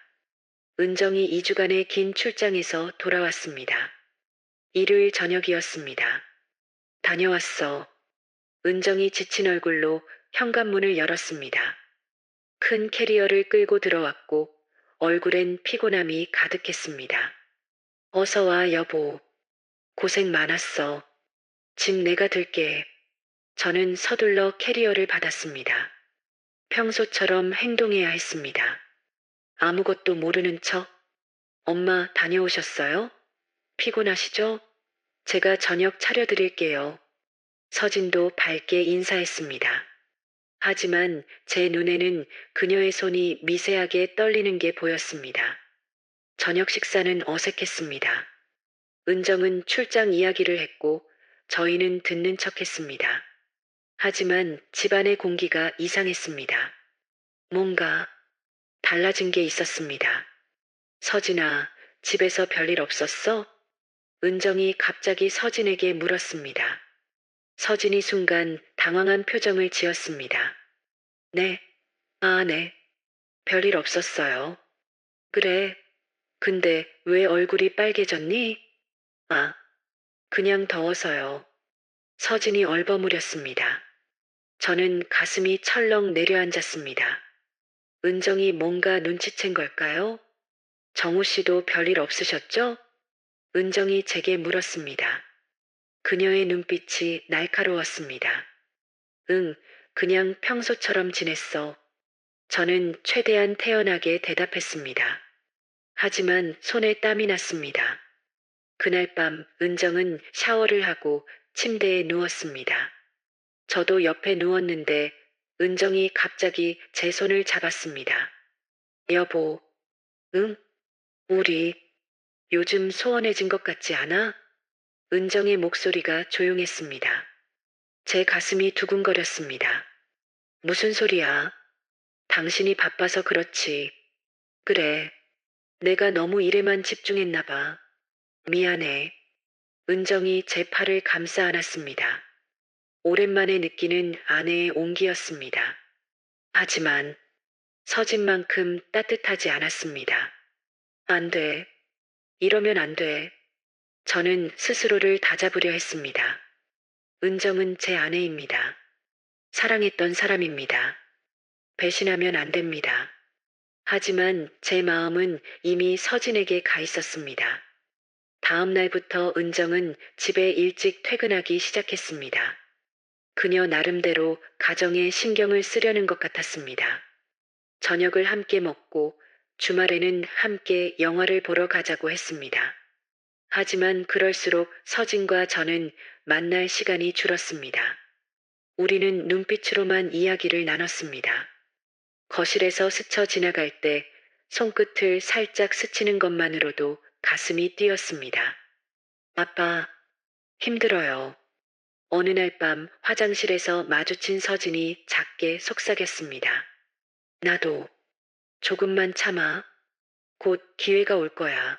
은정이 2주간의 긴 출장에서 돌아왔습니다. 일요일 저녁이었습니다. 다녀왔어. 은정이 지친 얼굴로 현관문을 열었습니다. 큰 캐리어를 끌고 들어왔고 얼굴엔 피곤함이 가득했습니다. 어서 와, 여보. 고생 많았어. 짐 내가 들게. 저는 서둘러 캐리어를 받았습니다. 평소처럼 행동해야 했습니다. 아무것도 모르는 척. 엄마 다녀오셨어요? 피곤하시죠? 제가 저녁 차려드릴게요. 서진도 밝게 인사했습니다. 하지만 제 눈에는 그녀의 손이 미세하게 떨리는 게 보였습니다. 저녁 식사는 어색했습니다. 은정은 출장 이야기를 했고 저희는 듣는 척 했습니다. 하지만 집안의 공기가 이상했습니다. 뭔가 달라진 게 있었습니다. 서진아, 집에서 별일 없었어? 은정이 갑자기 서진에게 물었습니다. 서진이 순간 당황한 표정을 지었습니다. 네. 아, 네. 별일 없었어요. 그래. 근데 왜 얼굴이 빨개졌니? 아, 그냥 더워서요. 서진이 얼버무렸습니다. 저는 가슴이 철렁 내려앉았습니다. 은정이 뭔가 눈치챈 걸까요? 정우 씨도 별일 없으셨죠? 은정이 제게 물었습니다. 그녀의 눈빛이 날카로웠습니다. 응, 그냥 평소처럼 지냈어. 저는 최대한 태연하게 대답했습니다. 하지만 손에 땀이 났습니다. 그날 밤 은정은 샤워를 하고 침대에 누웠습니다. 저도 옆에 누웠는데 은정이 갑자기 제 손을 잡았습니다. 여보, 응? 우리 요즘 소원해진 것 같지 않아? 은정의 목소리가 조용했습니다. 제 가슴이 두근거렸습니다. 무슨 소리야? 당신이 바빠서 그렇지. 그래. 내가 너무 일에만 집중했나 봐. 미안해. 은정이 제 팔을 감싸 안았습니다. 오랜만에 느끼는 아내의 온기였습니다. 하지만 서진만큼 따뜻하지 않았습니다. 안 돼. 이러면 안 돼. 저는 스스로를 다잡으려 했습니다. 은정은 제 아내입니다. 사랑했던 사람입니다. 배신하면 안 됩니다. 하지만 제 마음은 이미 서진에게 가 있었습니다. 다음 날부터 은정은 집에 일찍 퇴근하기 시작했습니다. 그녀 나름대로 가정에 신경을 쓰려는 것 같았습니다. 저녁을 함께 먹고 주말에는 함께 영화를 보러 가자고 했습니다. 하지만 그럴수록 서진과 저는 만날 시간이 줄었습니다. 우리는 눈빛으로만 이야기를 나눴습니다. 거실에서 스쳐 지나갈 때 손끝을 살짝 스치는 것만으로도 가슴이 뛰었습니다. 아빠, 힘들어요. 어느 날 밤 화장실에서 마주친 서진이 작게 속삭였습니다. 나도 조금만 참아. 곧 기회가 올 거야.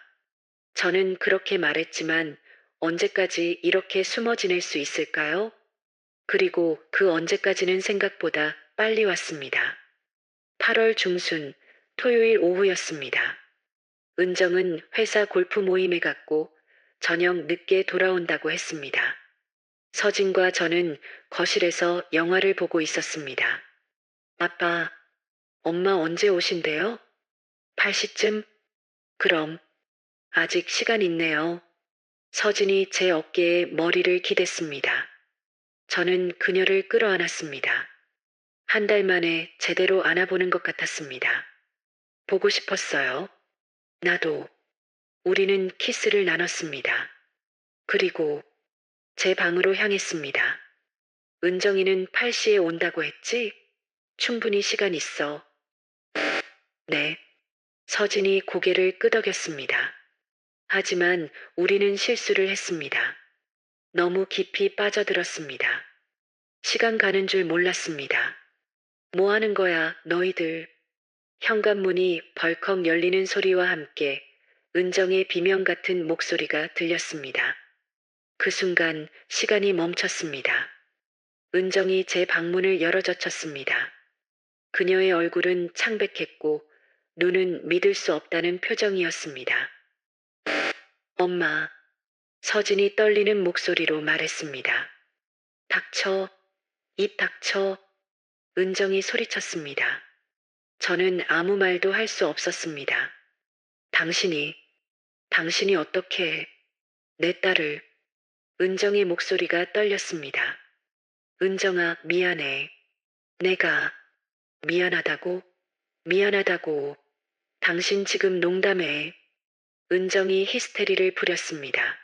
저는 그렇게 말했지만 언제까지 이렇게 숨어 지낼 수 있을까요? 그리고 그 언제까지는 생각보다 빨리 왔습니다. 8월 중순 토요일 오후였습니다. 은정은 회사 골프 모임에 갔고 저녁 늦게 돌아온다고 했습니다. 서진과 저는 거실에서 영화를 보고 있었습니다. 아빠, 엄마 언제 오신대요? 8시쯤? 그럼 아직 시간 있네요. 서진이 제 어깨에 머리를 기댔습니다. 저는 그녀를 끌어안았습니다. 한 달 만에 제대로 안아보는 것 같았습니다. 보고 싶었어요. 나도. 우리는 키스를 나눴습니다. 그리고 제 방으로 향했습니다. 은정이는 8시에 온다고 했지? 충분히 시간 있어. 네. 서진이 고개를 끄덕였습니다. 하지만 우리는 실수를 했습니다. 너무 깊이 빠져들었습니다. 시간 가는 줄 몰랐습니다. 뭐 하는 거야, 너희들. 현관문이 벌컥 열리는 소리와 함께 은정의 비명 같은 목소리가 들렸습니다. 그 순간 시간이 멈췄습니다. 은정이 제 방문을 열어젖혔습니다. 그녀의 얼굴은 창백했고 눈은 믿을 수 없다는 표정이었습니다. 엄마, 서진이 떨리는 목소리로 말했습니다. 닥쳐, 입 닥쳐. 은정이 소리쳤습니다. 저는 아무 말도 할 수 없었습니다. 당신이 어떻게 내 딸을. 은정의 목소리가 떨렸습니다. 은정아, 미안해. 내가 미안하다고? 미안하다고. 당신 지금 농담해. 은정이 히스테리를 부렸습니다.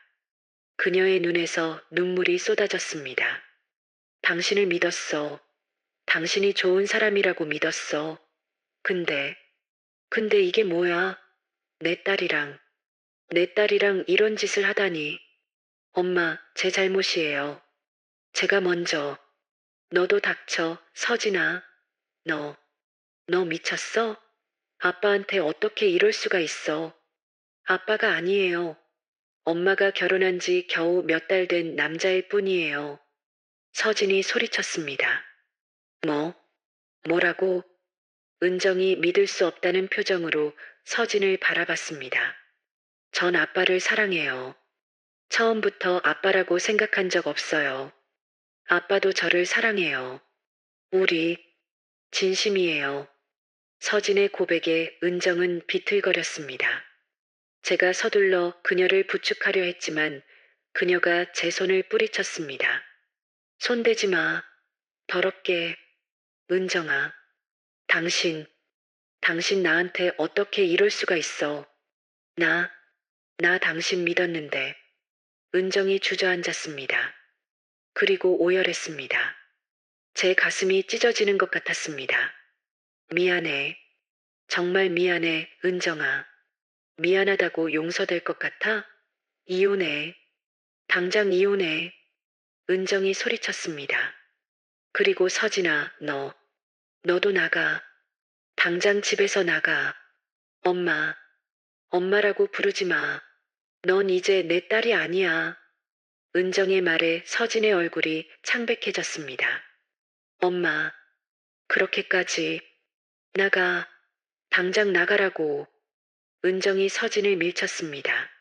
그녀의 눈에서 눈물이 쏟아졌습니다. 당신을 믿었어. 당신이 좋은 사람이라고 믿었어. 근데 이게 뭐야? 내 딸이랑 이런 짓을 하다니. 엄마, 제 잘못이에요. 제가 먼저. 너도 닥쳐, 서진아. 너 미쳤어? 아빠한테 어떻게 이럴 수가 있어? 아빠가 아니에요. 엄마가 결혼한 지 겨우 몇 달 된 남자일 뿐이에요. 서진이 소리쳤습니다. 뭐라고? 은정이 믿을 수 없다는 표정으로 서진을 바라봤습니다. 전 아빠를 사랑해요. 처음부터 아빠라고 생각한 적 없어요. 아빠도 저를 사랑해요. 우리 진심이에요. 서진의 고백에 은정은 비틀거렸습니다. 제가 서둘러 그녀를 부축하려 했지만 그녀가 제 손을 뿌리쳤습니다. 손대지 마. 더럽게. 은정아. 당신 나한테 어떻게 이럴 수가 있어. 나 당신 믿었는데. 은정이 주저앉았습니다. 그리고 오열했습니다. 제 가슴이 찢어지는 것 같았습니다. 미안해. 정말 미안해, 은정아. 미안하다고 용서될 것 같아? 이혼해. 당장 이혼해. 은정이 소리쳤습니다. 그리고 서진아, 너도 나가. 당장 집에서 나가. 엄마라고 부르지 마. 넌 이제 내 딸이 아니야. 은정의 말에 서진의 얼굴이 창백해졌습니다. 엄마, 그렇게까지. 나가. 당장 나가라고. 은정이 서진을 밀쳤습니다.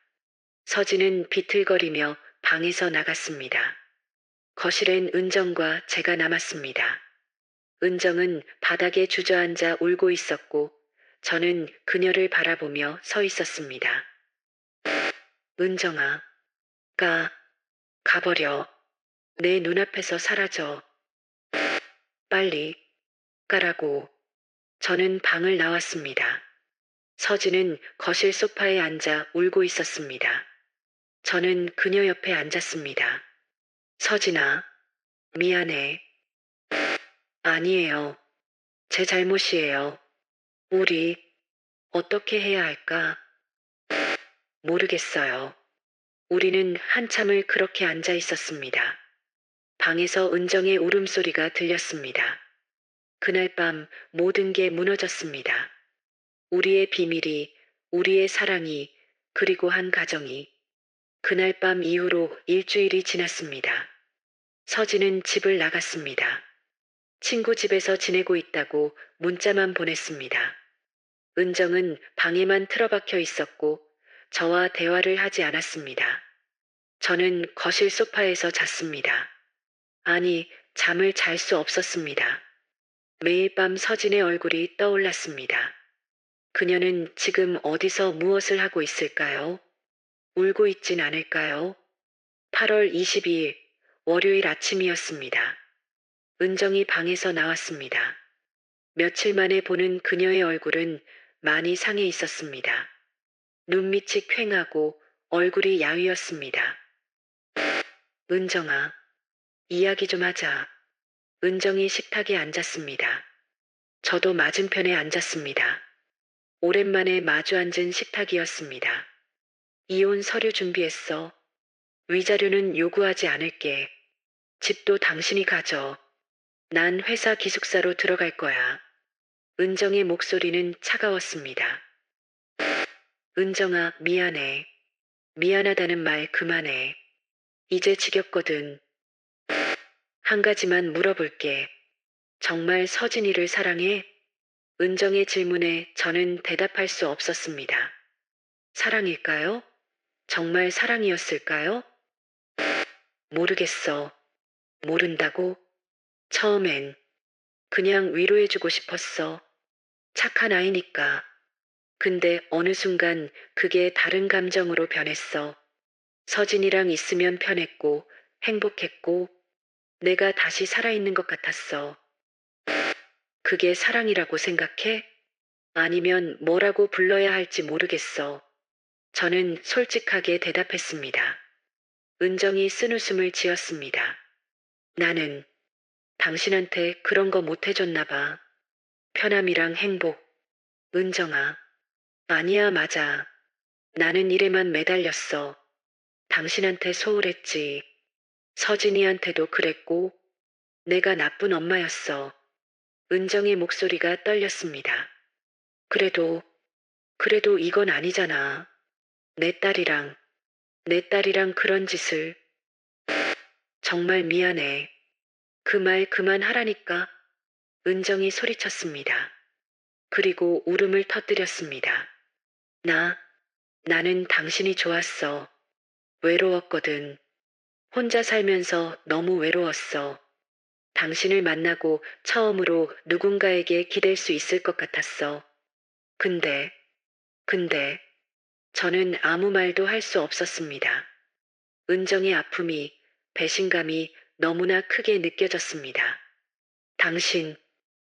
서진은 비틀거리며 방에서 나갔습니다. 거실엔 은정과 제가 남았습니다. 은정은 바닥에 주저앉아 울고 있었고 저는 그녀를 바라보며 서 있었습니다. 은정아, 가버려. 내 눈앞에서 사라져. 빨리 가라고. 저는 방을 나왔습니다. 서진은 거실 소파에 앉아 울고 있었습니다. 저는 그녀 옆에 앉았습니다. 서진아, 미안해. 아니에요. 제 잘못이에요. 우리 어떻게 해야 할까? 모르겠어요. 우리는 한참을 그렇게 앉아 있었습니다. 방에서 은정의 울음소리가 들렸습니다. 그날 밤 모든 게 무너졌습니다. 우리의 비밀이, 우리의 사랑이, 그리고 한 가정이. 그날 밤 이후로 일주일이 지났습니다. 서진은 집을 나갔습니다. 친구 집에서 지내고 있다고 문자만 보냈습니다. 은정은 방에만 틀어박혀 있었고 저와 대화를 하지 않았습니다. 저는 거실 소파에서 잤습니다. 아니, 잠을 잘 수 없었습니다. 매일 밤 서진의 얼굴이 떠올랐습니다. 그녀는 지금 어디서 무엇을 하고 있을까요? 울고 있진 않을까요? 8월 22일 월요일 아침이었습니다. 은정이 방에서 나왔습니다. 며칠 만에 보는 그녀의 얼굴은 많이 상해 있었습니다. 눈밑이 퀭하고 얼굴이 야위었습니다. 은정아, 이야기 좀 하자. 은정이 식탁에 앉았습니다. 저도 맞은편에 앉았습니다. 오랜만에 마주 앉은 식탁이었습니다. 이혼 서류 준비했어. 위자료는 요구하지 않을게. 집도 당신이 가져. 난 회사 기숙사로 들어갈 거야. 은정의 목소리는 차가웠습니다. 은정아, 미안해. 미안하다는 말 그만해. 이제 지겹거든. 한 가지만 물어볼게. 정말 서진이를 사랑해? 은정의 질문에 저는 대답할 수 없었습니다. 사랑일까요? 정말 사랑이었을까요? 모르겠어. 모른다고? 처음엔 그냥 위로해주고 싶었어. 착한 아이니까. 근데 어느 순간 그게 다른 감정으로 변했어. 서진이랑 있으면 편했고, 행복했고, 내가 다시 살아있는 것 같았어. 그게 사랑이라고 생각해? 아니면 뭐라고 불러야 할지 모르겠어. 저는 솔직하게 대답했습니다. 은정이 쓴웃음을 지었습니다. 나는 당신한테 그런 거 못 해줬나 봐. 편함이랑 행복. 은정아. 아니야, 맞아. 나는 일에만 매달렸어. 당신한테 소홀했지. 서진이한테도 그랬고, 내가 나쁜 엄마였어. 은정의 목소리가 떨렸습니다. 그래도 이건 아니잖아. 내 딸이랑 그런 짓을. 정말 미안해. 그 말 그만하라니까. 은정이 소리쳤습니다. 그리고 울음을 터뜨렸습니다. 나는 당신이 좋았어. 외로웠거든. 혼자 살면서 너무 외로웠어. 당신을 만나고 처음으로 누군가에게 기댈 수 있을 것 같았어. 근데, 저는 아무 말도 할 수 없었습니다. 은정의 아픔이, 배신감이 너무나 크게 느껴졌습니다. 당신,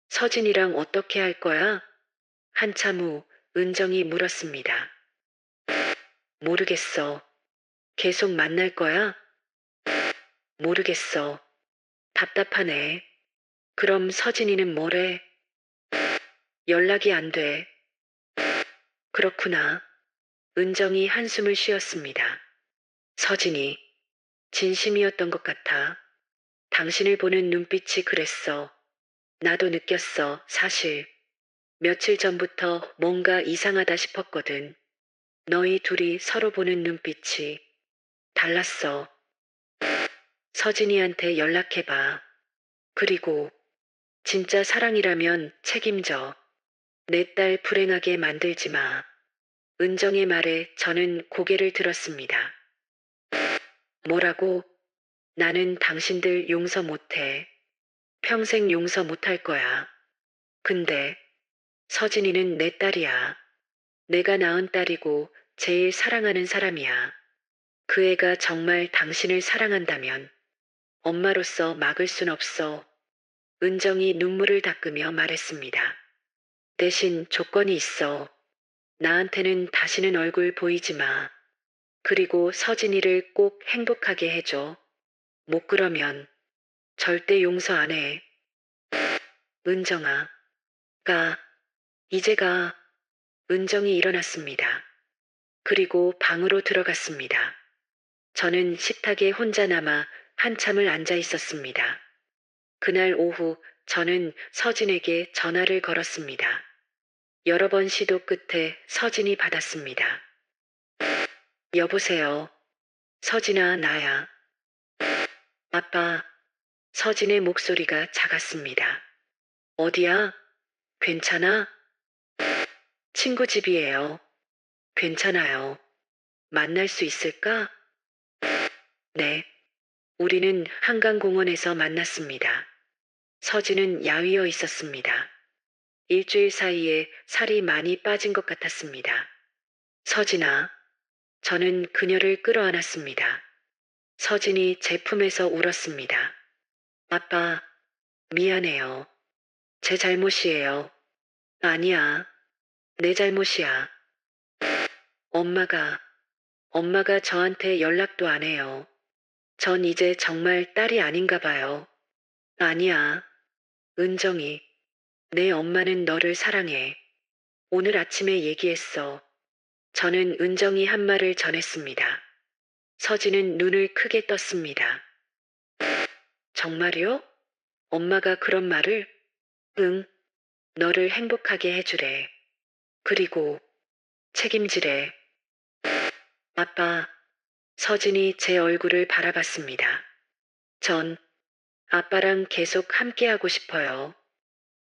서진이랑 어떻게 할 거야? 한참 후 은정이 물었습니다. 모르겠어. 계속 만날 거야? 모르겠어. 답답하네. 그럼 서진이는 뭐래? 연락이 안 돼. 그렇구나. 은정이 한숨을 쉬었습니다. 서진이, 진심이었던 것 같아. 당신을 보는 눈빛이 그랬어. 나도 느꼈어, 사실. 며칠 전부터 뭔가 이상하다 싶었거든. 너희 둘이 서로 보는 눈빛이 달랐어. 서진이한테 연락해봐. 그리고 진짜 사랑이라면 책임져. 내 딸 불행하게 만들지 마. 은정의 말에 저는 고개를 들었습니다. 뭐라고? 나는 당신들 용서 못해. 평생 용서 못할 거야. 근데 서진이는 내 딸이야. 내가 낳은 딸이고 제일 사랑하는 사람이야. 그 애가 정말 당신을 사랑한다면 엄마로서 막을 순 없어. 은정이 눈물을 닦으며 말했습니다. 대신 조건이 있어. 나한테는 다시는 얼굴 보이지 마. 그리고 서진이를 꼭 행복하게 해줘. 못 그러면 절대 용서 안 해. 은정아. 이제 가. 은정이 일어났습니다. 그리고 방으로 들어갔습니다. 저는 식탁에 혼자 남아 한참을 앉아 있었습니다. 그날 오후 저는 서진에게 전화를 걸었습니다. 여러 번 시도 끝에 서진이 받았습니다. 여보세요. 서진아, 나야. 아빠. 서진의 목소리가 작았습니다. 어디야? 괜찮아? 친구 집이에요. 괜찮아요. 만날 수 있을까? 네. 우리는 한강공원에서 만났습니다. 서진은 야위어 있었습니다. 일주일 사이에 살이 많이 빠진 것 같았습니다. 서진아. 저는 그녀를 끌어안았습니다. 서진이 제 품에서 울었습니다. 아빠, 미안해요. 제 잘못이에요. 아니야. 내 잘못이야. 엄마가, 엄마가 저한테 연락도 안 해요. 전 이제 정말 딸이 아닌가 봐요. 아니야. 은정이, 내 엄마는 너를 사랑해. 오늘 아침에 얘기했어. 저는 은정이 한 말을 전했습니다. 서진은 눈을 크게 떴습니다. 정말요? 엄마가 그런 말을? 응, 너를 행복하게 해주래. 그리고 책임지래. 아빠, 서진이 제 얼굴을 바라봤습니다. 전 아빠랑 계속 함께하고 싶어요.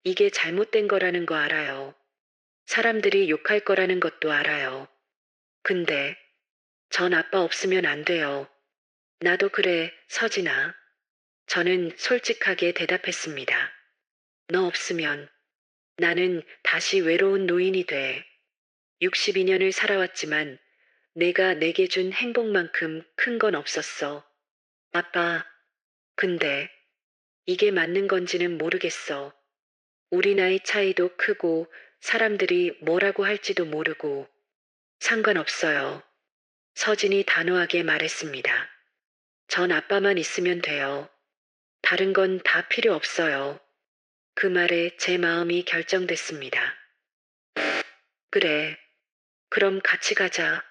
이게 잘못된 거라는 거 알아요. 사람들이 욕할 거라는 것도 알아요. 근데 전 아빠 없으면 안 돼요. 나도 그래, 서진아. 저는 솔직하게 대답했습니다. 너 없으면 나는 다시 외로운 노인이 돼. 62년을 살아왔지만 내가 내게 준 행복만큼 큰 건 없었어. 아빠, 근데 이게 맞는 건지는 모르겠어. 우리 나이 차이도 크고 사람들이 뭐라고 할지도 모르고 상관없어요. 서진이 단호하게 말했습니다. 전 아빠만 있으면 돼요. 다른 건 다 필요 없어요. 그 말에 제 마음이 결정됐습니다. 그래. 그럼 같이 가자.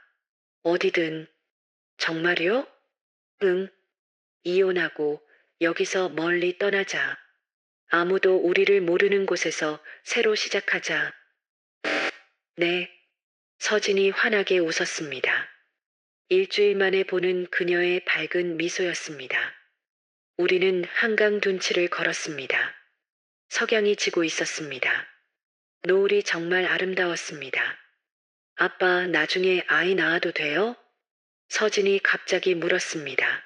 어디든. 정말요? 응. 이혼하고 여기서 멀리 떠나자. 아무도 우리를 모르는 곳에서 새로 시작하자. 네. 서진이 환하게 웃었습니다. 일주일 만에 보는 그녀의 밝은 미소였습니다. 우리는 한강 둔치를 걸었습니다. 석양이 지고 있었습니다. 노을이 정말 아름다웠습니다. 아빠, 나중에 아이 낳아도 돼요? 서진이 갑자기 물었습니다.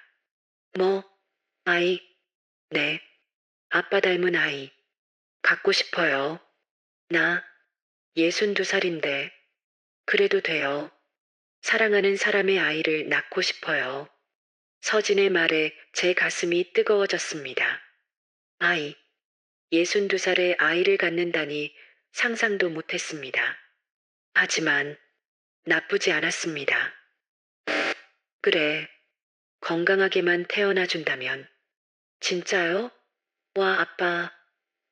뭐, 아이? 네. 아빠 닮은 아이. 갖고 싶어요. 나, 62살인데. 그래도 돼요. 사랑하는 사람의 아이를 낳고 싶어요. 서진의 말에 제 가슴이 뜨거워졌습니다. 아이. 62살의 아이를 갖는다니 상상도 못했습니다. 하지만 나쁘지 않았습니다. 그래. 건강하게만 태어나준다면. 진짜요? 와, 아빠.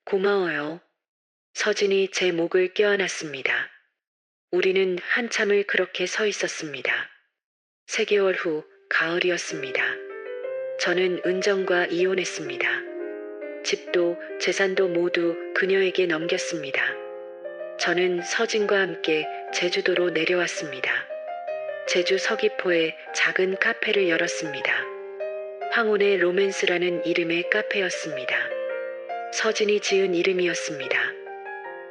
고마워요. 서진이 제 목을 껴안았습니다. 우리는 한참을 그렇게 서 있었습니다. 3개월 후 가을이었습니다. 저는 은정과 이혼했습니다. 집도 재산도 모두 그녀에게 넘겼습니다. 저는 서진과 함께 제주도로 내려왔습니다. 제주 서귀포에 작은 카페를 열었습니다. 황혼의 로맨스라는 이름의 카페였습니다. 서진이 지은 이름이었습니다.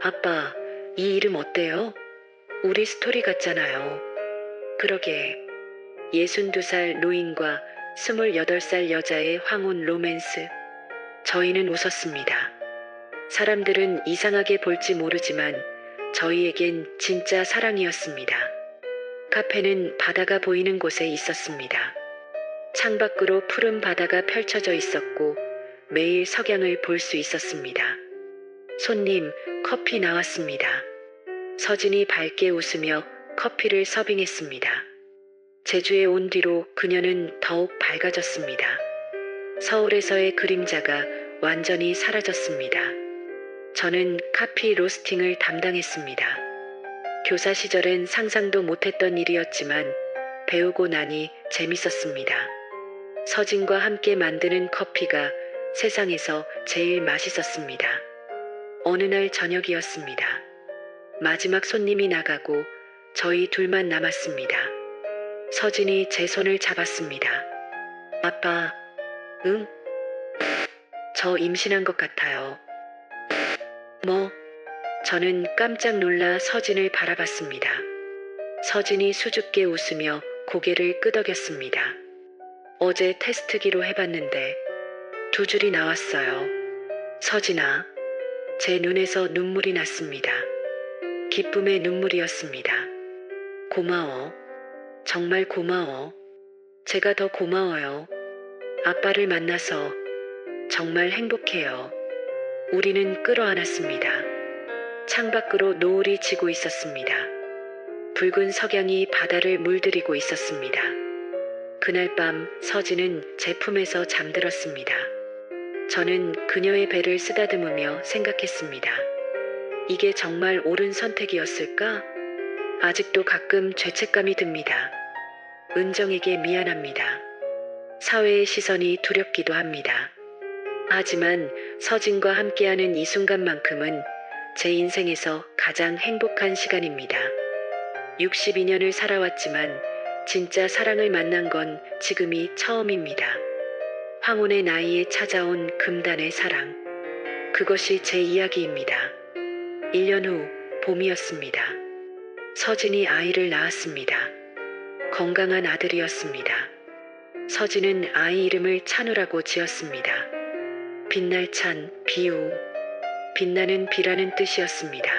아빠, 이 이름 어때요? 우리 스토리 같잖아요. 그러게. 62살 노인과 28살 여자의 황혼 로맨스. 저희는 웃었습니다. 사람들은 이상하게 볼지 모르지만 저희에겐 진짜 사랑이었습니다. 카페는 바다가 보이는 곳에 있었습니다. 창밖으로 푸른 바다가 펼쳐져 있었고 매일 석양을 볼 수 있었습니다. 손님, 커피 나왔습니다. 서진이 밝게 웃으며 커피를 서빙했습니다. 제주에 온 뒤로 그녀는 더욱 밝아졌습니다. 서울에서의 그림자가 완전히 사라졌습니다. 저는 카피 로스팅을 담당했습니다. 교사 시절엔 상상도 못했던 일이었지만 배우고 나니 재밌었습니다. 서진과 함께 만드는 커피가 세상에서 제일 맛있었습니다. 어느 날 저녁이었습니다. 마지막 손님이 나가고 저희 둘만 남았습니다. 서진이 제 손을 잡았습니다. 아빠, 응? 저 임신한 것 같아요. 뭐? 저는 깜짝 놀라 서진을 바라봤습니다. 서진이 수줍게 웃으며 고개를 끄덕였습니다. 어제 테스트기로 해봤는데 2줄이 나왔어요. 서진아, 제 눈에서 눈물이 났습니다. 기쁨의 눈물이었습니다. 고마워. 정말 고마워. 제가 더 고마워요. 아빠를 만나서 정말 행복해요. 우리는 끌어안았습니다. 창밖으로 노을이 지고 있었습니다. 붉은 석양이 바다를 물들이고 있었습니다. 그날 밤 서진은 제 품에서 잠들었습니다. 저는 그녀의 배를 쓰다듬으며 생각했습니다. 이게 정말 옳은 선택이었을까? 아직도 가끔 죄책감이 듭니다. 은정에게 미안합니다. 사회의 시선이 두렵기도 합니다. 하지만 서진과 함께하는 이 순간만큼은 제 인생에서 가장 행복한 시간입니다. 62년을 살아왔지만 진짜 사랑을 만난 건 지금이 처음입니다. 황혼의 나이에 찾아온 금단의 사랑. 그것이 제 이야기입니다. 1년 후 봄이었습니다. 서진이 아이를 낳았습니다. 건강한 아들이었습니다. 서진은 아이 이름을 찬우라고 지었습니다. 빛날 찬, 비우. 빛나는 비라는 뜻이었습니다.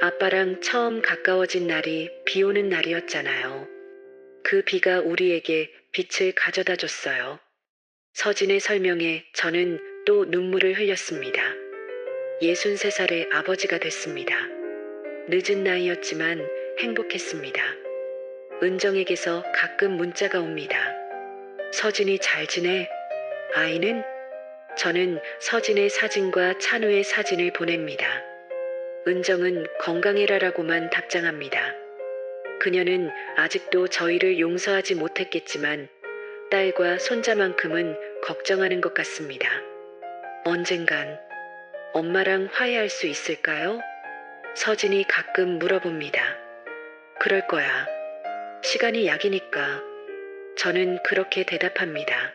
아빠랑 처음 가까워진 날이 비 오는 날이었잖아요. 그 비가 우리에게 빛을 가져다 줬어요. 서진의 설명에 저는 또 눈물을 흘렸습니다. 63살의 아버지가 됐습니다. 늦은 나이였지만 행복했습니다. 은정에게서 가끔 문자가 옵니다. 서진이 잘 지내? 아이는? 저는 서진의 사진과 찬우의 사진을 보냅니다. 은정은 건강해라라고만 답장합니다. 그녀는 아직도 저희를 용서하지 못했겠지만 딸과 손자만큼은 걱정하는 것 같습니다. 언젠간 엄마랑 화해할 수 있을까요? 서진이 가끔 물어봅니다. 그럴 거야. 시간이 약이니까. 저는 그렇게 대답합니다.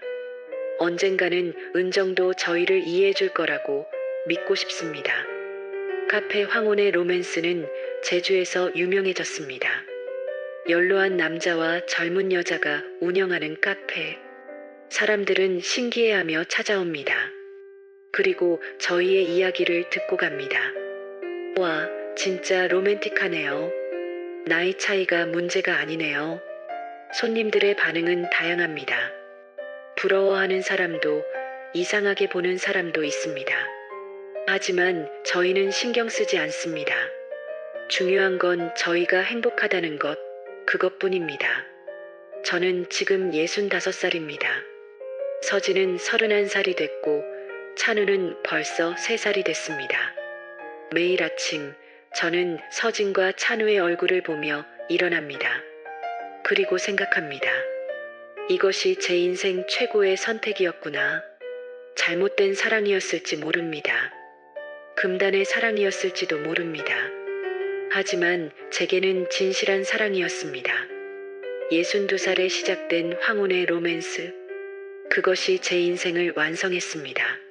언젠가는 은정도 저희를 이해해 줄 거라고 믿고 싶습니다. 카페 황혼의 로맨스는 제주에서 유명해졌습니다. 연로한 남자와 젊은 여자가 운영하는 카페. 사람들은 신기해하며 찾아옵니다. 그리고 저희의 이야기를 듣고 갑니다. 와, 진짜 로맨틱하네요. 나이 차이가 문제가 아니네요. 손님들의 반응은 다양합니다. 부러워하는 사람도 이상하게 보는 사람도 있습니다. 하지만 저희는 신경 쓰지 않습니다. 중요한 건 저희가 행복하다는 것, 그것뿐입니다. 저는 지금 65살입니다. 서진은 31살이 됐고 찬우는 벌써 3살이 됐습니다. 매일 아침 저는 서진과 찬우의 얼굴을 보며 일어납니다. 그리고 생각합니다. 이것이 제 인생 최고의 선택이었구나. 잘못된 사랑이었을지 모릅니다. 금단의 사랑이었을지도 모릅니다. 하지만 제게는 진실한 사랑이었습니다. 62살에 시작된 황혼의 로맨스. 그것이 제 인생을 완성했습니다.